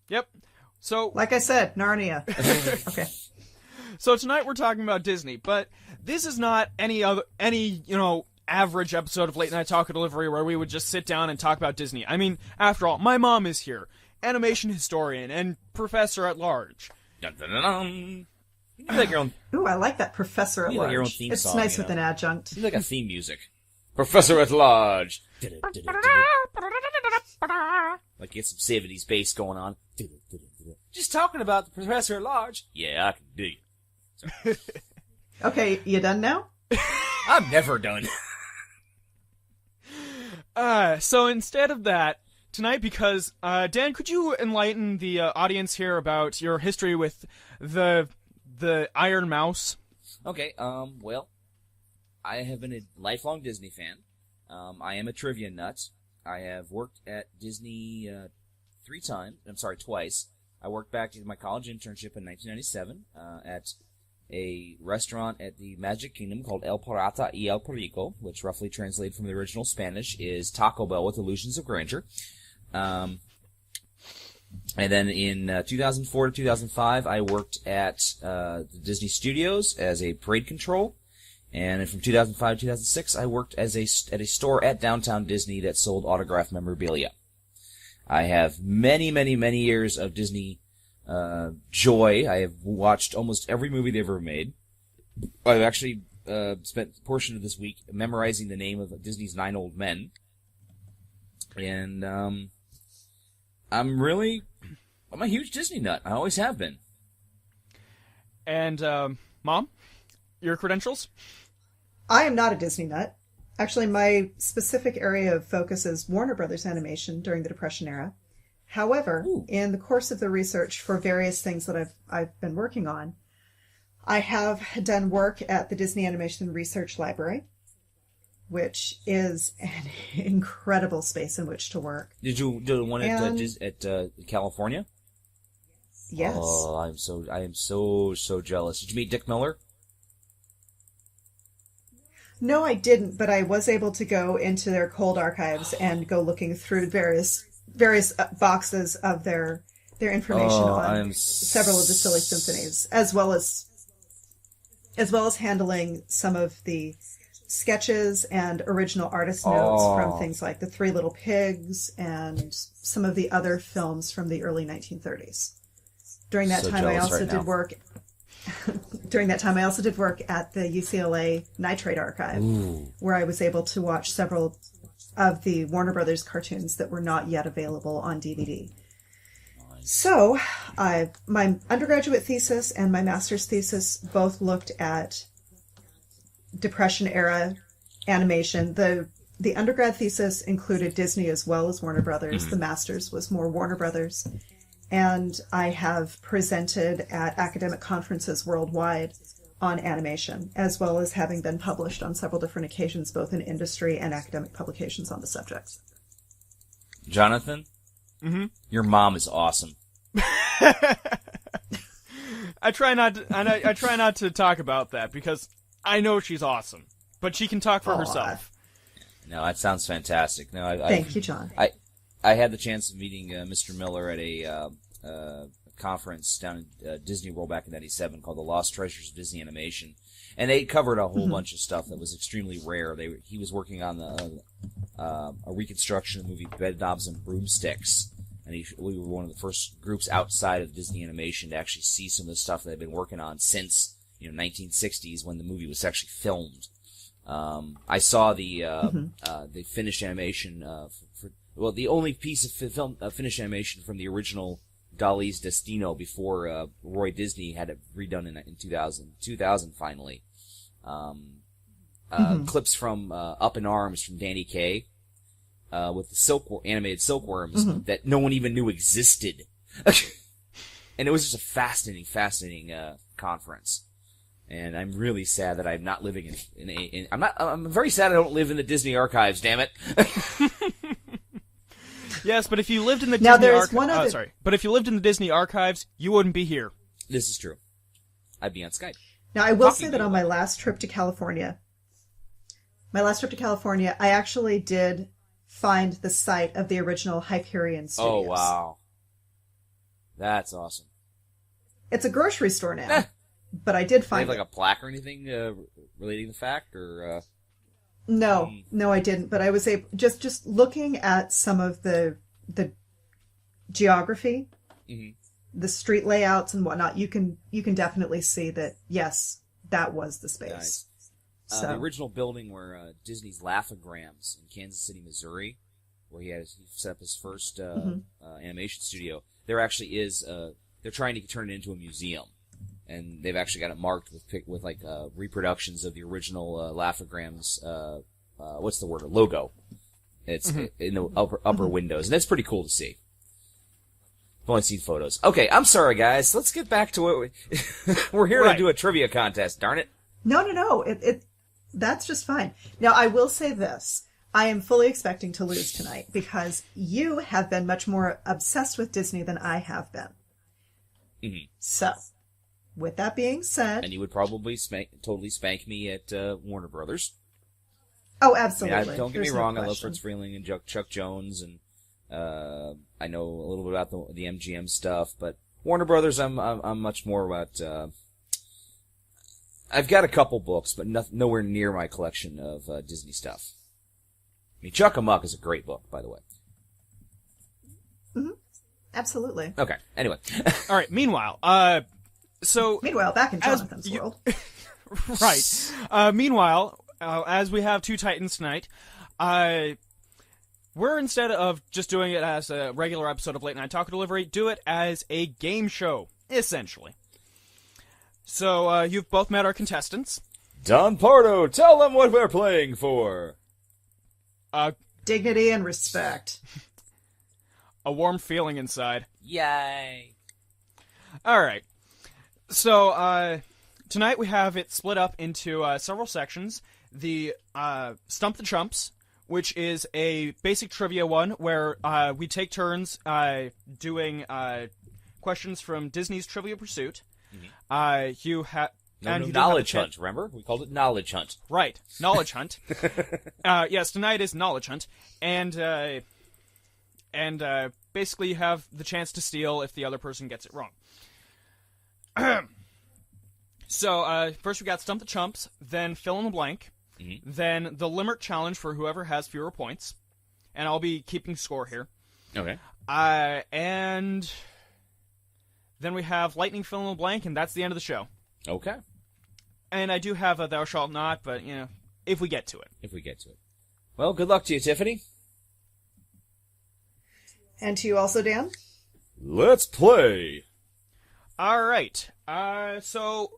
Yep. So, Like I said, Narnia. Okay. So tonight we're talking about Disney, but this is not any average episode of Late Night Talk or Delivery where we would just sit down and talk about Disney. I mean, after all, my mom is here, animation historian and professor at large. Dun, dun, dun, dun. You like your own. Ooh, I like that Professor at You Large. like your own theme It's song, nice you with know. an adjunct. You like a theme music. Professor at Large. Like get some 70s bass going on. Just talking about the Professor at Large. Yeah, I can dig it. Okay, you done now? I'm never done. So instead of that, tonight, because, Dan, could you enlighten the audience here about your history with the Iron Mouse? Okay, well, I have been a lifelong Disney fan. I am a trivia nut. I have worked at Disney twice. I worked back in my college internship in 1997 at a restaurant at the Magic Kingdom called El Pirata y El Perico, which roughly translated from the original Spanish is Taco Bell with Illusions of Grandeur. And then in 2004 to 2005, I worked at the Disney Studios as a parade control. And then from 2005 to 2006, I worked at a store at Downtown Disney that sold autographed memorabilia. I have many, many, many years of Disney joy. I have watched almost every movie they've ever made. I've actually spent a portion of this week memorizing the name of Disney's 9 Old Men. And I'm a huge Disney nut. I always have been. And, Mom, your credentials? I am not a Disney nut. Actually, my specific area of focus is Warner Brothers animation during the Depression era. However, in the course of the research for various things that I've been working on, I have done work at the Disney Animation Research Library, which is an incredible space in which to work. Did you do one at California? Yes. Oh, I am so jealous. Did you meet Dick Miller? No, I didn't, but I was able to go into their cold archives and go looking through various boxes of their information on several of the silly symphonies, as well as handling some of the sketches and original artist notes from things like The Three Little Pigs and some of the other films from the early 1930s. During that time, I also did work at the UCLA Nitrate Archive, where I was able to watch several of the Warner Brothers cartoons that were not yet available on DVD. So, my undergraduate thesis and my master's thesis both looked at Depression-era animation. The undergrad thesis included Disney as well as Warner Brothers. The master's was more Warner Brothers. And I have presented at academic conferences worldwide on animation, as well as having been published on several different occasions, both in industry and academic publications on the subject. Jonathan, your mom is awesome. I try not to talk about that because I know she's awesome, but she can talk for herself. No, that sounds fantastic. No, Thank you, John. I had the chance of meeting Mr. Miller at a conference down in Disney World back in '97 called The Lost Treasures of Disney Animation, and they covered a whole bunch of stuff that was extremely rare. He was working on a reconstruction of the movie Bedknobs and Broomsticks, and we were one of the first groups outside of Disney Animation to actually see some of the stuff that they've been working on since 1960s when the movie was actually filmed. I saw the finished animation the only piece of finished animation from the original Dali's Destino before Roy Disney had it redone in 2000 finally. Clips from Up in Arms from Danny Kaye with the animated silkworms that no one even knew existed. And it was just a fascinating conference. And I'm really sad that I'm not living I'm very sad I don't live in the Disney archives, damn it. Yes, but if you lived in the But if you lived in the Disney archives, you wouldn't be here. This is true. I'd be on Skype. Now, I will say that on my last trip to California, I actually did find the site of the original Hyperion Studios. Oh, wow. That's awesome. It's a grocery store now, but I did find it. Do you have like a plaque or anything relating the fact, or... No, I didn't. But I was able just looking at some of the geography, the street layouts and whatnot. You can definitely see that. Yes, that was the space. Nice. The original building where Disney's Laugh-O-Grams in Kansas City, Missouri, where he set up his first animation studio. There actually is. They're trying to turn it into a museum. And they've actually got it marked with like reproductions of the original Laugh-O-Grams. What's the word? Logo. It's in the upper windows, and that's pretty cool to see. I've only seen photos. Okay, I'm sorry, guys. Let's get back to what we're here to do a trivia contest. Darn it! No. That's just fine. Now, I will say this: I am fully expecting to lose tonight because you have been much more obsessed with Disney than I have been. So. With that being said... And you would probably totally spank me at Warner Brothers. Oh, absolutely. Don't get me wrong, I love Fritz Freeling and Chuck Jones, and I know a little bit about the MGM stuff, but Warner Brothers, I'm much more about... I've got a couple books, but nowhere near my collection of Disney stuff. I mean, Chuck Amuck is a great book, by the way. Absolutely. Okay, anyway. All right, meanwhile, Meanwhile, back in Jonathan's world. Right. Meanwhile, as we have two Titans tonight, we're, instead of just doing it as a regular episode of Late Night Taco Delivery, do it as a game show, essentially. So, you've both met our contestants. Don Pardo, tell them what we're playing for. Dignity and respect. A warm feeling inside. Yay. All right. So, tonight we have it split up into several sections. The Stump the Chumps, which is a basic trivia one where we take turns doing questions from Disney's Trivia Pursuit. You have... Knowledge Hunt, remember? We called it Knowledge Hunt. Right. Knowledge Hunt. Yes, tonight is Knowledge Hunt. And basically you have the chance to steal if the other person gets it wrong. So, first we got Stump the Chumps, then Fill in the Blank, then the Limerick Challenge for whoever has fewer points, and I'll be keeping score here. Okay. And then we have Lightning Fill in the Blank, and that's the end of the show. Okay. And I do have a Thou Shalt Not, but, if we get to it. Well, good luck to you, Tiffany. And to you also, Dan. Let's play. All right. So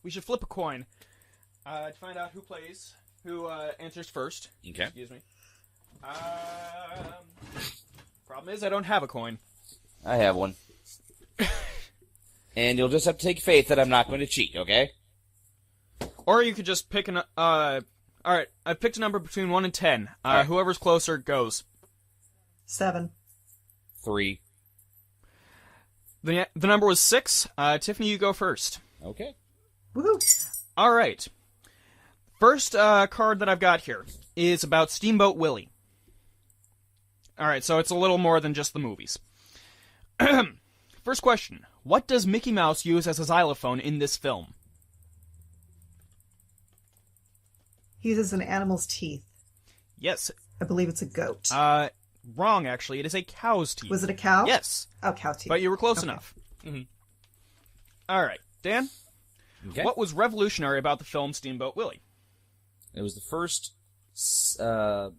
we should flip a coin to find out who plays who answers first. Okay. Excuse me. Problem is, I don't have a coin. I have one. And you'll just have to take faith that I'm not going to cheat, okay? Or you could just pick an... Alright, I picked a number between 1 and 10. Right. Whoever's closer goes. 7. 3. The number was 6. Tiffany, you go first. Okay. Woohoo! Alright. First card that I've got here is about Steamboat Willie. Alright, so it's a little more than just the movies. First question. What does Mickey Mouse use as a xylophone in this film? He uses an animal's teeth. Yes. I believe it's a goat. Wrong, actually. It is a cow's teeth. Was it a cow? Yes. Oh, cow teeth. But you were close enough. Mm-hmm. Alright, Dan? Okay. What was revolutionary about the film Steamboat Willie? It was the first... what's the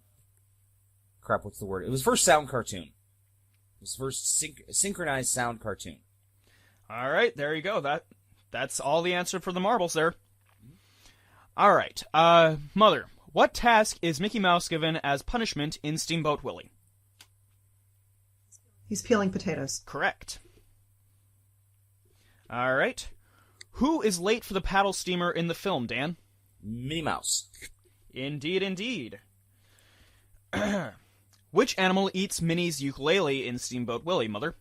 word? It was the first sound cartoon. It was the first synchronized sound cartoon. Alright, there you go. That's all the answer for the marbles there. Alright, Mother, what task is Mickey Mouse given as punishment in Steamboat Willie? He's peeling potatoes. Correct. Alright. Who is late for the paddle steamer in the film, Dan? Minnie Mouse. Indeed, indeed. Which animal eats Minnie's ukulele in Steamboat Willie, Mother?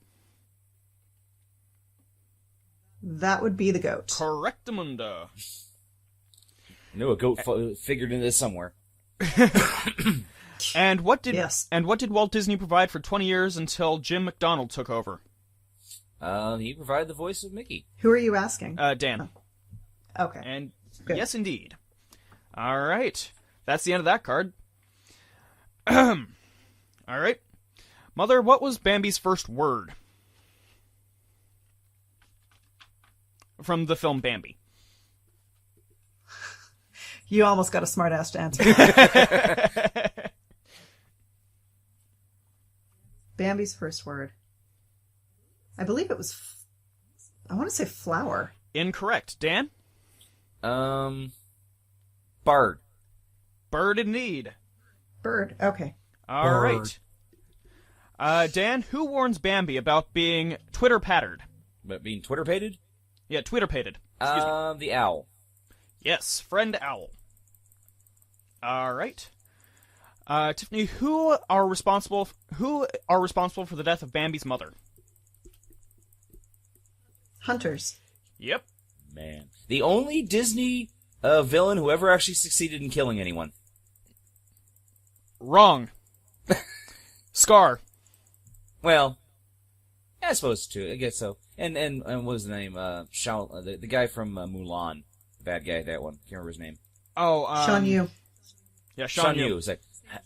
That would be the goat. Correctamundo. I knew a goat figured in this somewhere. And what did Yes. Walt Disney provide for 20 years until Jim McDonald took over? He provided the voice of Mickey. Who are you asking? Dan. Okay. And Good. yes, indeed. All right. That's the end of that card. All right. Mother, what was Bambi's first word? From the film Bambi. You almost got a smart-ass to answer that. Bambi's first word. I believe it was... I want to say flower. Incorrect. Dan? Bird. Bird indeed. Bird. Okay. All right. Dan, who warns Bambi about being Twitter-pattered? But being Twitter-pated? Yeah, Twitter-pated. Excuse me. The owl. Yes, friend owl. All right. Tiffany, who are responsible for the death of Bambi's mother? Hunters. Yep. Man. The only Disney villain who ever actually succeeded in killing anyone. Wrong. Scar. Well, I suppose too. I guess so. And what was the name? The guy from Mulan. The bad guy, that one. Can't remember his name. Oh, Shan Yu. Yeah, Shan Yu. Yu. It's like,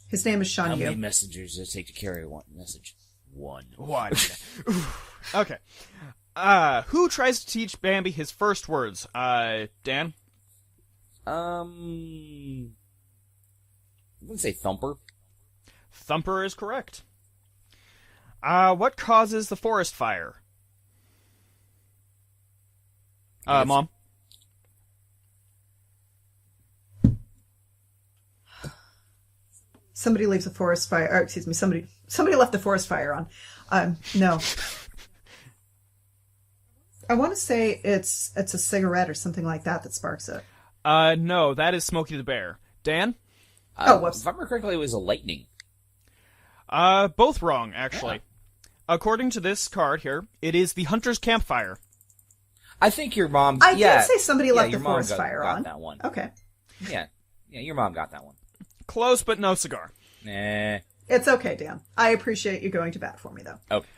His name is how Shan many Yu. messengers does it take to carry one message? One. Okay. Who tries to teach Bambi his first words? Dan? I wouldn't say Thumper. Thumper is correct. What causes the forest fire? Mom? Somebody leaves a forest fire. Or, excuse me. Somebody left the forest fire on. No. I want to say it's a cigarette or something like that sparks it. No, that is Smokey the Bear. Dan? Whoops. If I remember correctly, it was a lightning. Both wrong, actually. Yeah. According to this card here, it is the Hunter's Campfire. I think your mom... I did say somebody left your the mom forest got fire on. that one. Okay. Yeah, your mom got that one. Close, but no cigar. Nah. It's okay, Dan. I appreciate you going to bat for me, though. Okay.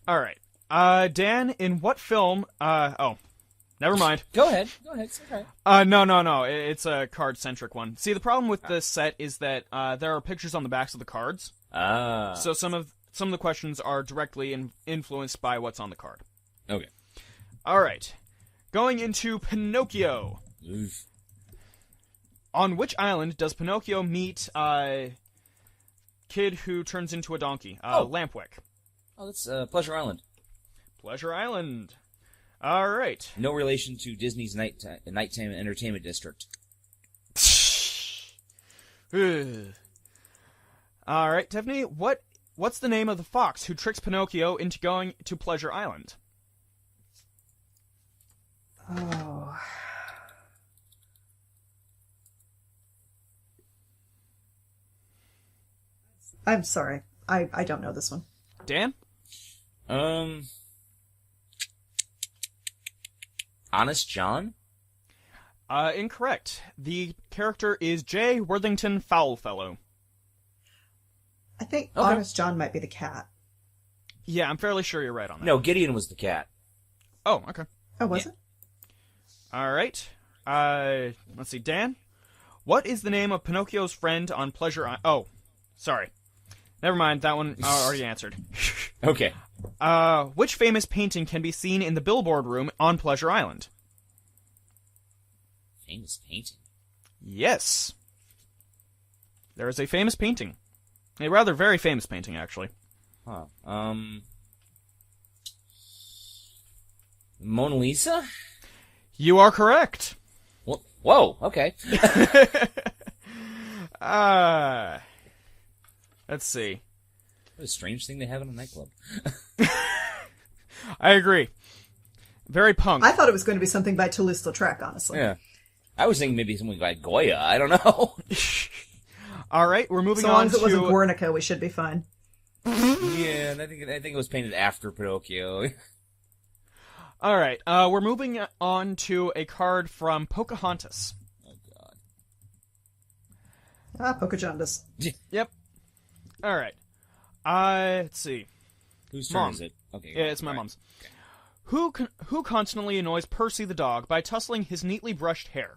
All right. Dan, in what film... never mind. Go ahead. It's okay. No. It's a card-centric one. See, the problem with this set is that there are pictures on the backs of the cards. So some of the questions are directly influenced by what's on the card. Okay. All right. Going into Pinocchio. Oof. On which island does Pinocchio meet kid who turns into a donkey? Lampwick. Oh, that's Pleasure Island. Pleasure Island. All right. No relation to Disney's nighttime entertainment district. All right, Tiffany, what's the name of the fox who tricks Pinocchio into going to Pleasure Island? Oh. I'm sorry. I don't know this one. Dan? Honest John? Incorrect. The character is J. Worthington Foulfellow. I think Okay. Honest John might be the cat. Yeah, I'm fairly sure you're right on that. No, Gideon was the cat. Oh, okay. Oh, was it? All right. Let's see, Dan? What is the name of Pinocchio's friend on Pleasure Island? Oh, sorry. Never mind, that one already answered. Okay. Which famous painting can be seen in the billboard room on Pleasure Island? Famous painting? Yes. There is a famous painting. A rather very famous painting, actually. Huh. Mona Lisa? You are correct. Whoa, okay. Let's see. What a strange thing to have in a nightclub. I agree. Very punk. I thought it was going to be something by Toulouse-Lautrec, honestly. Yeah. I was thinking maybe something like Goya. I don't know. All right, we're moving So on long as to... it wasn't Guernica, we should be fine. Yeah, and I think it was painted after Pinocchio. All right, we're moving on to a card from Pocahontas. Oh God. Pocahontas. Yep. All right. Let's see. Whose turn Mom. is it? Okay. Yeah, it's my right. mom's. Who constantly annoys Percy the dog by tussling his neatly brushed hair?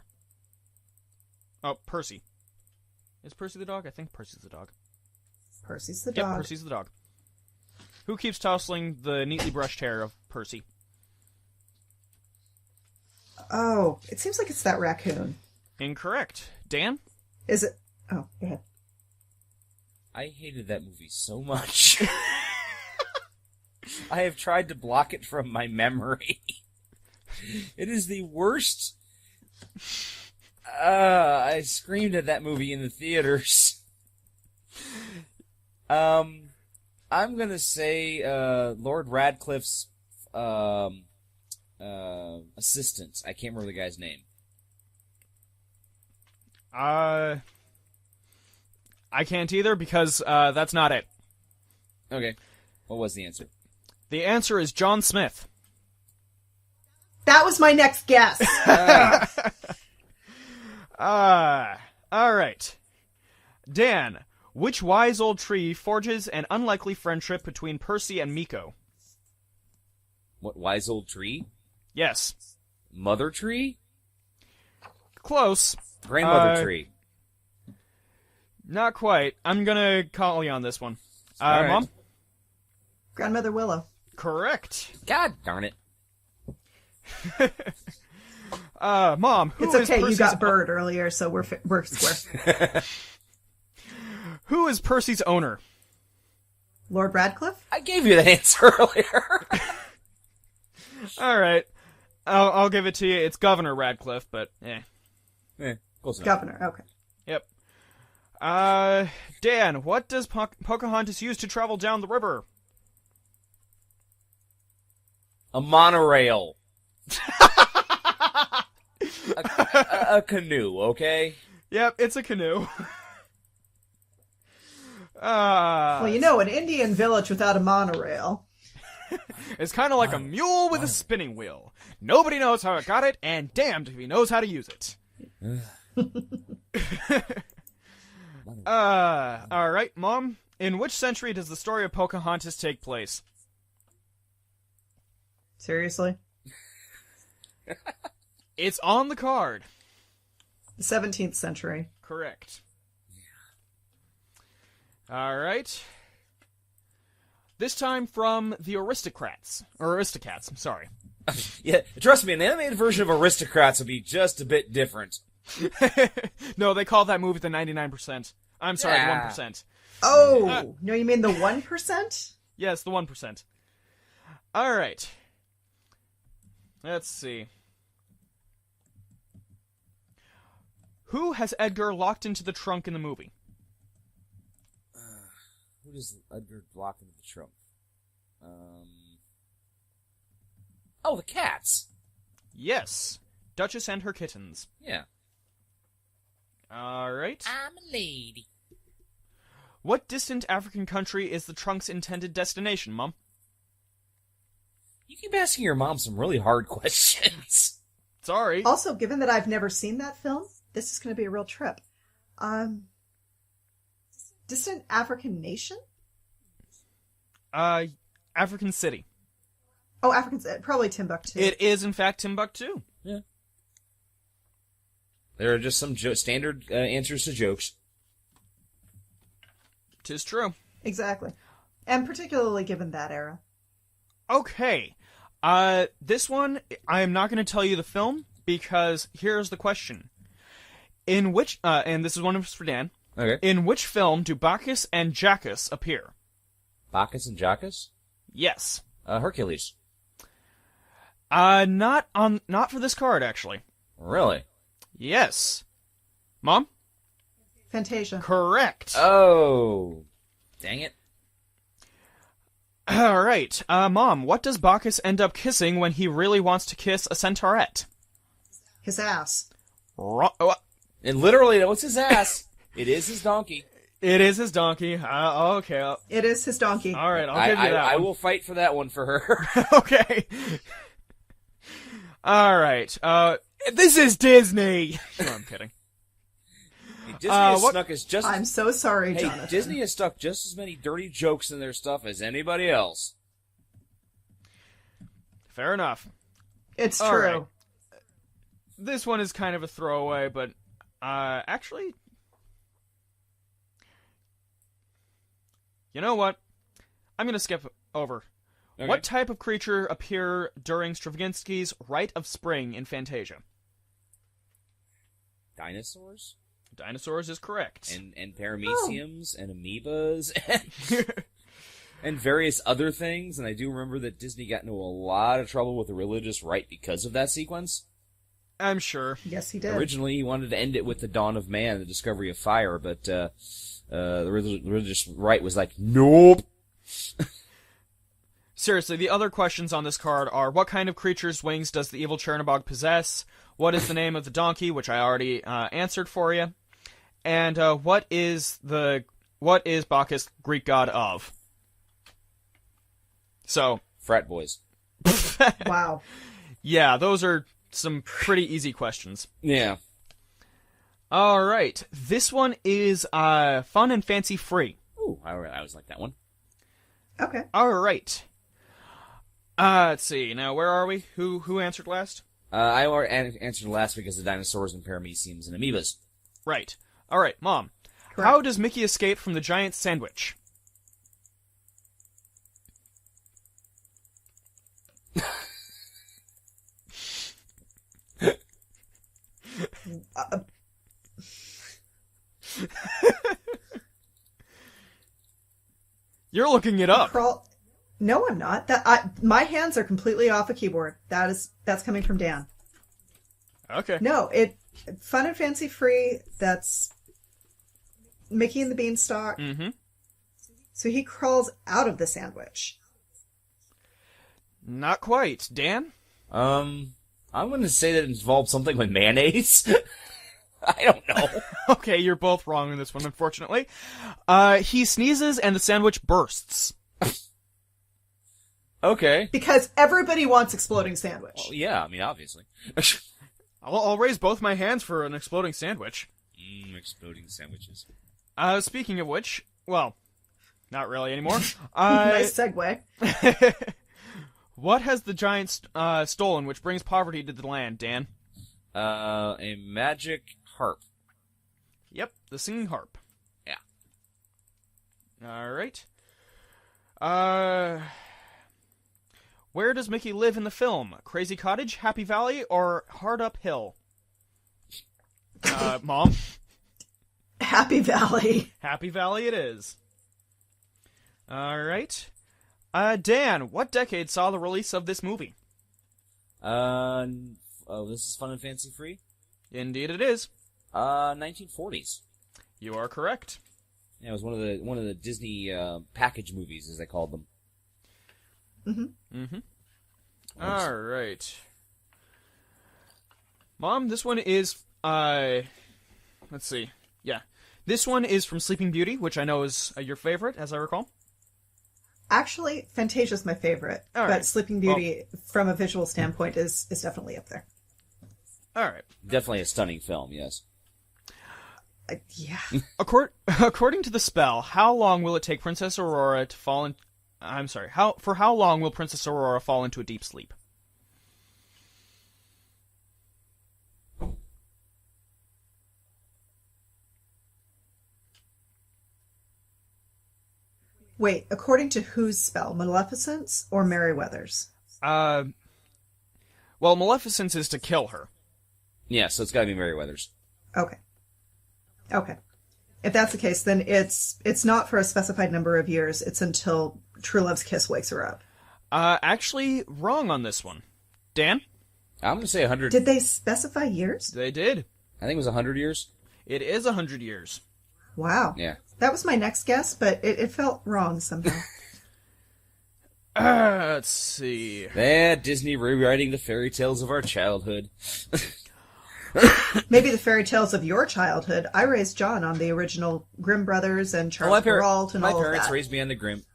Oh, Percy. Is Percy the dog? I think Percy's the dog. Percy's the Yep, dog. Percy's the dog. Who keeps tousling the neatly brushed hair of Percy? Oh, it seems like it's that raccoon. Incorrect. Dan? Is it? Oh, go ahead. I hated that movie so much. I have tried to block it from my memory. It is the worst. I screamed at that movie in the theaters. I'm gonna say Lord Radcliffe's assistant. I can't remember the guy's name. I can't either because that's not it. Okay. What was the answer? The answer is John Smith. That was my next guess. All right. Dan, which wise old tree forges an unlikely friendship between Percy and Miko? What wise old tree? Yes. Mother tree? Close. Grandmother tree. Not quite. I'm gonna call you on this one. All right. Mom? Grandmother Willow. Correct. God darn it. Mom, who It's is okay, you Percy's got Bird earlier, so we're square. Who is Percy's owner? Lord Radcliffe? I gave you that answer earlier. All right. I'll give it to you. It's Governor Radcliffe, but Close enough. Governor, okay. Yep. Dan, what does Pocahontas use to travel down the river? A monorail. a canoe, okay? Yep, it's a canoe. Well, you know, an Indian village without a monorail. It's kind of like a mule with a spinning wheel. Nobody knows how it got it, and damned if he knows how to use it. All right, Mom. In which century does the story of Pocahontas take place? Seriously? It's on the card. The 17th century. Correct. All right. This time from the Aristocrats. Or Aristocats, I'm sorry. Yeah, trust me, an animated version of Aristocrats would be just a bit different. No, they call that movie the 99%. I'm sorry, the 1%. Oh, no, you mean the 1%? Yes, the 1%. All right. Let's see. Who has Edgar locked into the trunk in the movie? Who does Edgar lock into the trunk? Oh, the cats! Yes. Duchess and her kittens. Yeah. Alright. I'm a lady. What distant African country is the trunk's intended destination, Mom? You keep asking your mom some really hard questions. Sorry. Also, given that I've never seen that film, this is going to be a real trip. Distant African nation? African city. Oh, probably Timbuktu. It is, in fact, Timbuktu. Yeah. There are just some standard answers to jokes. 'Tis true. Exactly. And particularly given that era. Okay. This one, I am not going to tell you the film, because here's the question. In which, and this is one for Dan. Okay. In which film do Bacchus and Jackus appear? Bacchus and Jackus? Yes. Hercules. Not for this card, actually. Really? Yes. Mom? Fantasia. Correct. Oh. Dang it. Alright, Mom, what does Bacchus end up kissing when he really wants to kiss a centaurette? His ass. And literally, what's his ass? It is his donkey. It is his donkey. Okay. It is his donkey. Alright, I'll give you that I one. will fight for that one for her. Okay. Alright, this is Disney! No, I'm kidding. Disney has snuck I'm so sorry, Jonathan. Disney has stuck just as many dirty jokes in their stuff as anybody else. Fair enough. It's All true. right. This one is kind of a throwaway, but, actually... You know what? I'm gonna skip over. Okay. What type of creature appear during Stravinsky's Rite of Spring in Fantasia? Dinosaurs? Dinosaurs is correct. And parameciums and amoebas and various other things. And I do remember that Disney got into a lot of trouble with the religious right because of that sequence. I'm sure. Yes, he did. Originally, he wanted to end it with the dawn of man, the discovery of fire, but the religious right was like, nope. Seriously, the other questions on this card are, what kind of creature's wings does the evil Chernabog possess? What is the name of the donkey, which I already answered for you? And what is Bacchus Greek god of? So, Frat boys. Wow. Yeah, those are some pretty easy questions. Yeah. All right, this one is fun and fancy free. Ooh, I always like that one. Okay. All right. Let's see. Now, where are we? Who answered last? I answered last because of dinosaurs and parameciums and amoebas. Right. All right, Mom. Correct. How does Mickey escape from the giant sandwich? You're looking it up. No, I'm not. My hands are completely off a keyboard. That's coming from Dan. Okay. No, fun and fancy free. That's Mickey and the Beanstalk. Mm-hmm. So he crawls out of the sandwich. Not quite. Dan? I'm going to say that it involved something with mayonnaise. I don't know. Okay, you're both wrong on this one, unfortunately. He sneezes and the sandwich bursts. Okay. Because everybody wants exploding sandwich. Well, yeah, I mean, obviously. I'll raise both my hands for an exploding sandwich. Exploding sandwiches. Speaking of which, well, not really anymore. Nice segue. What has the giant stolen which brings poverty to the land, Dan? A magic harp. Yep, the singing harp. Yeah. Alright. Where does Mickey live in the film? Crazy Cottage, Happy Valley, or Hard Up Hill? Mom? Happy Valley. Happy Valley it is. Alright. Dan, what decade saw the release of this movie? This is fun and fancy free? Indeed it is. 1940s. You are correct. Yeah, it was one of the Disney package movies, as they called them. All right. Mom, this one is, let's see. Yeah. This one is from Sleeping Beauty, which I know is your favorite, as I recall. Actually, Fantasia's my favorite, All but right. Sleeping Beauty, from a visual standpoint, is definitely up there. All right. Definitely a stunning film, yes. Yeah. According to the spell, how long will it take Princess Aurora to fall in... I'm sorry. For how long will Princess Aurora fall into a deep sleep? Wait, according to whose spell? Maleficent's or Merryweather's? Well, Maleficent's is to kill her. Yeah, so it's gotta be Merryweather's. Okay. If that's the case, then it's not for a specified number of years. It's until True Love's kiss wakes her up. Actually, wrong on this one. Dan? I'm gonna say 100. Did they specify years? They did. I think it was 100 years. It is 100 years. Wow. Yeah. That was my next guess, but it felt wrong somehow. Let's see. Disney rewriting the fairy tales of our childhood. Maybe the fairy tales of your childhood. I raised John on the original Grimm Brothers and Charles Perrault and all of that. My parents raised me on the Grimm.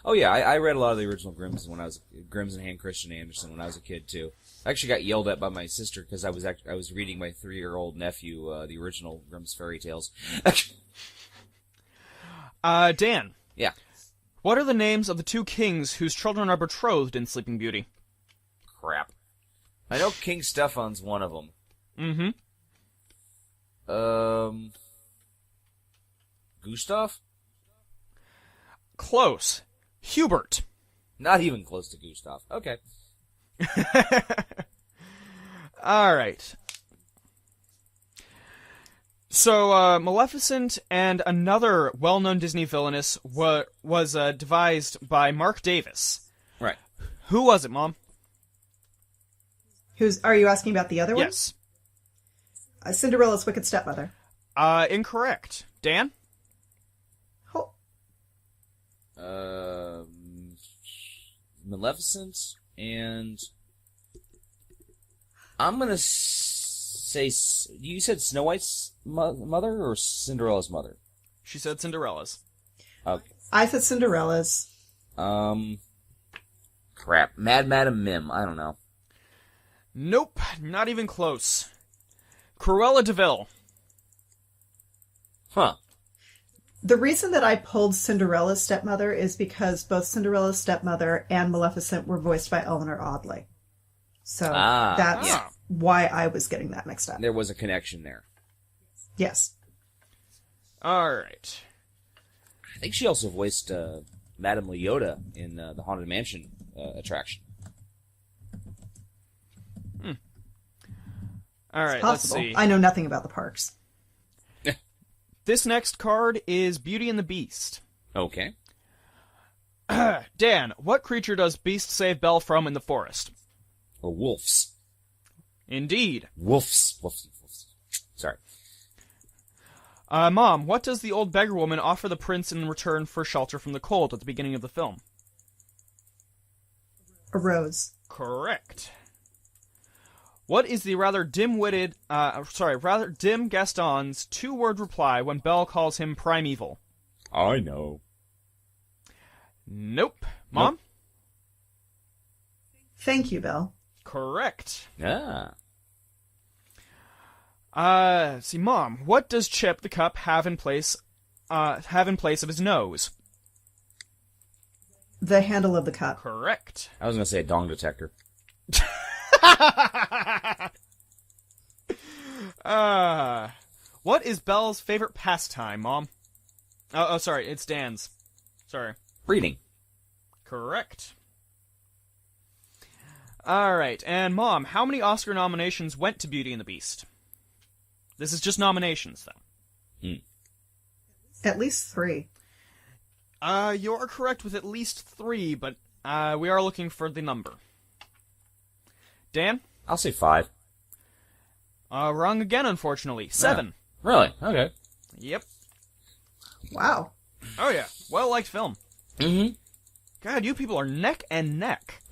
Oh yeah, I read a lot of the original Grimms Grimms and Hans Christian Andersen when I was a kid too. I actually got yelled at by my sister because I was reading my 3-year-old nephew the original Grimm's fairy tales. Dan. Yeah. What are the names of the two kings whose children are betrothed in Sleeping Beauty? Crap. I know King Stefan's one of them. Gustav? Close. Hubert. Not even close to Gustav. Okay. All right. So, Maleficent and another well-known Disney villainess was devised by Mark Davis. Right. Who was it, Mom? Are you asking about the other one? Yes. Cinderella's Wicked Stepmother. Incorrect. Dan? Maleficent and I'm gonna say you said Snow White's mother or Cinderella's mother? She said Cinderella's. Okay. I said Cinderella's. Crap. Madam Mim. I don't know. Nope, not even close. Cruella de Vil. Huh. The reason that I pulled Cinderella's stepmother is because both Cinderella's stepmother and Maleficent were voiced by Eleanor Audley. So that's why I was getting that mixed up. There was a connection there. Yes. All right. I think she also voiced Madame Leota in the Haunted Mansion attraction. All right, let's see. I know nothing about the parks. This next card is Beauty and the Beast. Okay. Dan, what creature does Beast save Belle from in the forest? Or wolves. Indeed. Wolves. Sorry. Mom, what does the old beggar woman offer the prince in return for shelter from the cold at the beginning of the film? A rose. Correct. What is the rather dim Gaston's two-word reply when Belle calls him primeval? I know. Nope. Mom? Nope. Thank you, Belle. Correct. Ah. See, Mom, what does Chip the Cup have in place of his nose? The handle of the cup. Correct. I was going to say a dong detector. What is Belle's favorite pastime, Mom? Oh, sorry, it's Dan's. Sorry. Reading. Correct. Alright, and Mom, how many Oscar nominations went to Beauty and the Beast? This is just nominations, though. At least 3. You're correct with at least 3, but we are looking for the number. Dan? I'll say 5. Wrong again, unfortunately. 7. Really? Okay. Yep. Wow. Oh yeah, well-liked film. Mm-hmm. God, you people are neck and neck.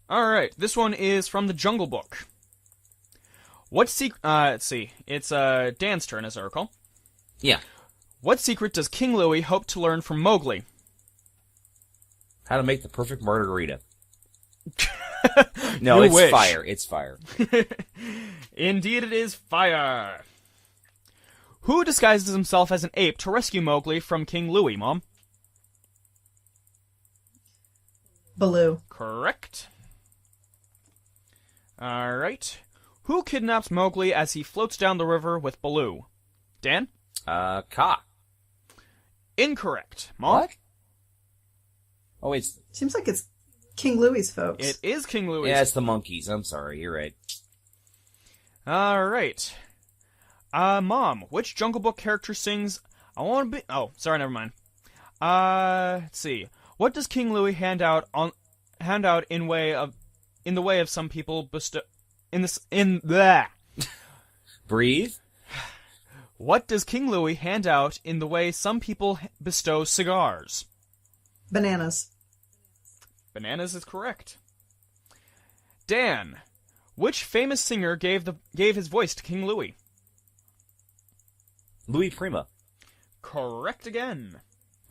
Alright, this one is from The Jungle Book. What secret... let's see. It's Dan's turn, as I recall. Yeah. What secret does King Louie hope to learn from Mowgli? How to make the perfect margarita. No, You it's wish. fire. It's fire. Indeed it is fire. Who disguises himself as an ape to rescue Mowgli from King Louie, Mom? Baloo. Correct. Alright. Who kidnaps Mowgli as he floats down the river with Baloo? Dan? Ka. Incorrect. Mom? What? Oh, wait. Seems like it's King Louie's folks. It is King Louie's. Yeah, it's the monkeys. I'm sorry. You're right. Alright. Mom, which Jungle Book character sings I want to be... Oh, sorry, never mind. Let's see. What does King Louie hand out in the way of some people bestow... Breathe. What does King Louie hand out in the way some people bestow cigars? Bananas. Bananas is correct. Dan, which famous singer gave his voice to King Louie? Louis Prima. Correct again.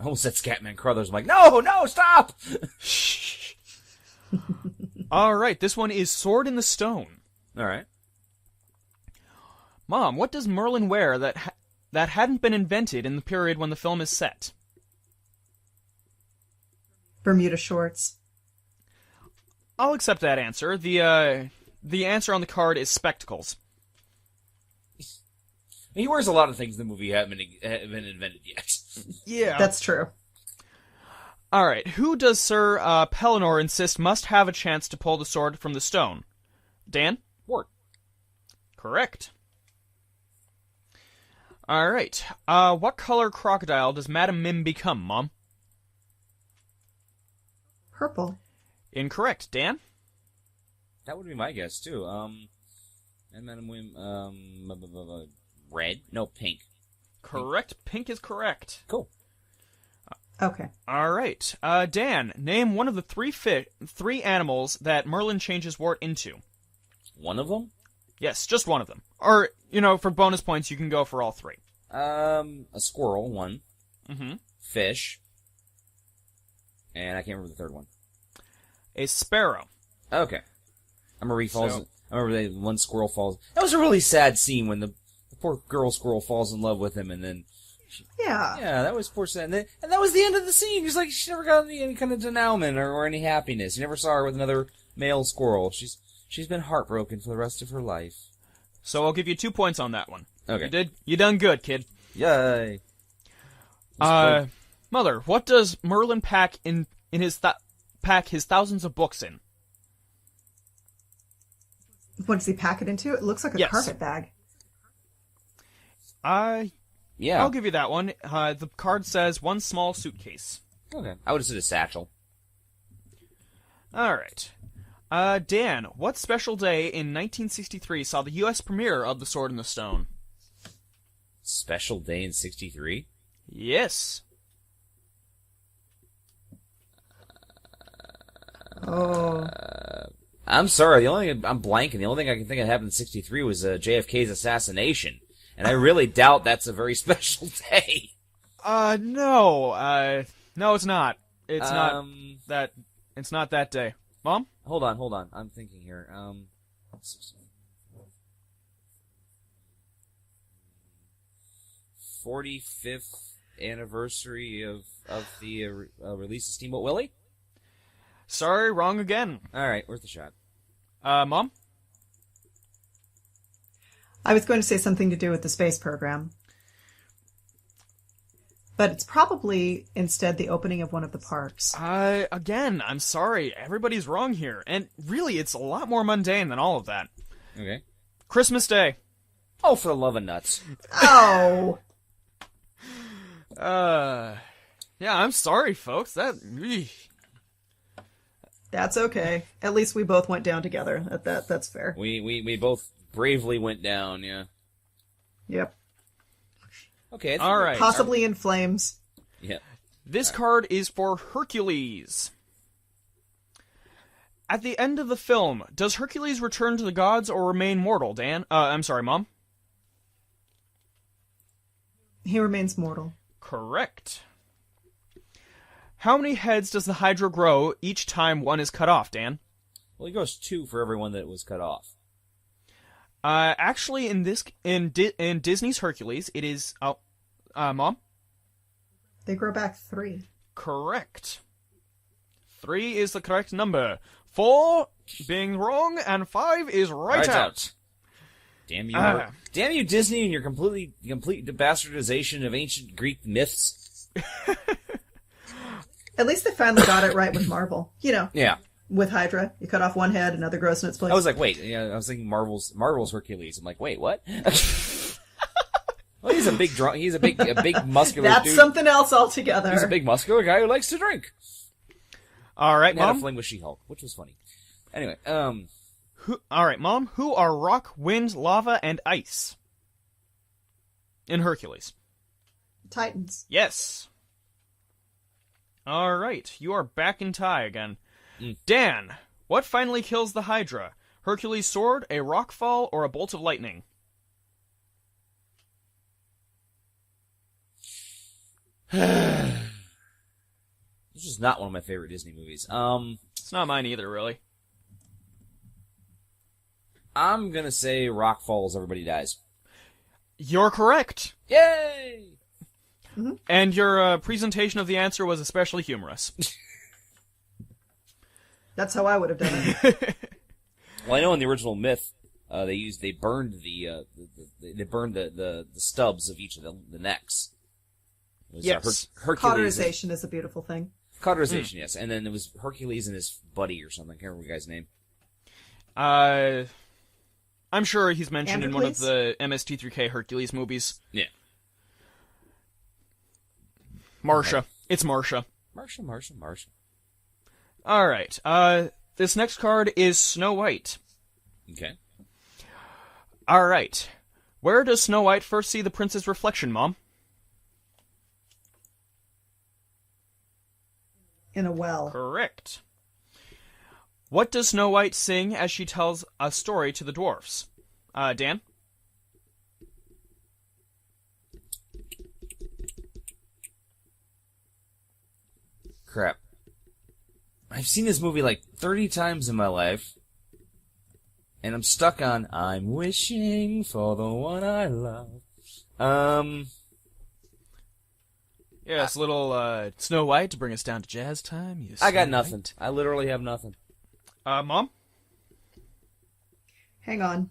I almost said Scatman Crothers. I'm like, no, stop! Shh. Alright, this one is Sword in the Stone. Alright. Mom, what does Merlin wear that hadn't been invented in the period when the film is set? Bermuda shorts. I'll accept that answer. The answer on the card is spectacles. He wears a lot of things in the movie haven't been invented yet. Yeah. That's true. Alright, who does Sir Pellinor insist must have a chance to pull the sword from the stone? Dan? Wart. Correct. Alright, what color crocodile does Madam Mim become, Mom? Purple. Incorrect. Dan? That would be my guess, too. And Madam Wim, red? No, pink. Correct. Pink is correct. Cool. Okay. Alright, Dan, name one of the three animals that Merlin changes Wart into. One of them? Yes, just one of them. Or, for bonus points, you can go for all three. A squirrel, one. Mm-hmm. Fish. And I can't remember the third one. A sparrow. Okay. I remember one squirrel falls. That was a really sad scene when the poor girl squirrel falls in love with him, and then... Yeah, that was poor sad. And that was the end of the scene. It's like she never got any kind of denouement or any happiness. You never saw her with another male squirrel. She's been heartbroken for the rest of her life. So I'll give you 2 points on that one. Okay. You done good, kid. Yay. Mother, what does Merlin pack in his thousands of books in? What does he pack it into? It looks like a Yes. carpet bag. Yeah. I'll give you that one. The card says one small suitcase. Okay. I would have said a satchel. Alright. Dan, what special day in 1963 saw the U.S. premiere of The Sword in the Stone? Special day in 63? Yes. Oh. I'm sorry. I'm blanking. The only thing I can think of happened in 63 was JFK's assassination. And I really doubt that's a very special day. No. No, it's not. It's not that day. Mom? Hold on. I'm thinking here. 45th anniversary of the release of Steamboat Willie? Sorry, wrong again. Alright, worth a shot. Mom? I was going to say something to do with the space program. But it's probably instead the opening of one of the parks. Again, I'm sorry. Everybody's wrong here. And really, it's a lot more mundane than all of that. Okay. Christmas Day. Oh, for the love of nuts. Oh! Yeah, I'm sorry, folks. That's okay. At least we both went down together. That's fair. We both bravely went down, yeah. Yep. Okay. All right. Possibly in flames. Yeah. This card is for Hercules. At the end of the film, does Hercules return to the gods or remain mortal, Dan? I'm sorry, Mom. He remains mortal. Correct. How many heads does the Hydra grow each time one is cut off, Dan? Well, he goes 2 for everyone that was cut off. Actually, in Disney's Hercules, it is... Mom? They grow back 3. Correct. 3 is the correct number. 4 being wrong, and 5 is right out. Damn you! Damn you, Disney, and your complete bastardization of ancient Greek myths. At least they finally got it right with Marvel. You know. Yeah. With Hydra, you cut off one head, another grows in its place. I was like, wait. I was thinking Marvel's Hercules. I'm like, wait, what? Well, he's a big muscular That's dude. something else altogether. He's a big muscular guy who likes to drink. All right, and had Mom. a fling with She-Hulk, which was funny. Anyway, All right, Mom. Who are rock, wind, lava, and ice in Hercules? Titans. Yes. All right, you are back in tie again. Dan, what finally kills the Hydra? Hercules' sword, a rock fall, or a bolt of lightning? this is not one of my favorite Disney movies. It's not mine either, really. I'm gonna say rock falls, everybody dies. You're correct. Yay! Mm-hmm. And your presentation of the answer was especially humorous. That's how I would have done it. Well, I know in the original myth, they burned the stubs of each of the necks. It was, yes. Hercules. Cauterization is a beautiful thing. Cauterization, yes. And then it was Hercules and his buddy or something. I can't remember the guy's name. I'm sure he's mentioned in one of Androcles? the MST3K Hercules movies. Yeah. Marsha. It's Marsha. Marsha. All right. This next card is Snow White. Okay. All right. Where does Snow White first see the prince's reflection, Mom? In a well. Correct. What does Snow White sing as she tells a story to the dwarfs? Dan? Crap. I've seen this movie like 30 times in my life, and I'm stuck on I'm wishing for the one I love. Yes, little Snow White to bring us down to jazz time. I got nothing. I literally have nothing. Mom? Hang on.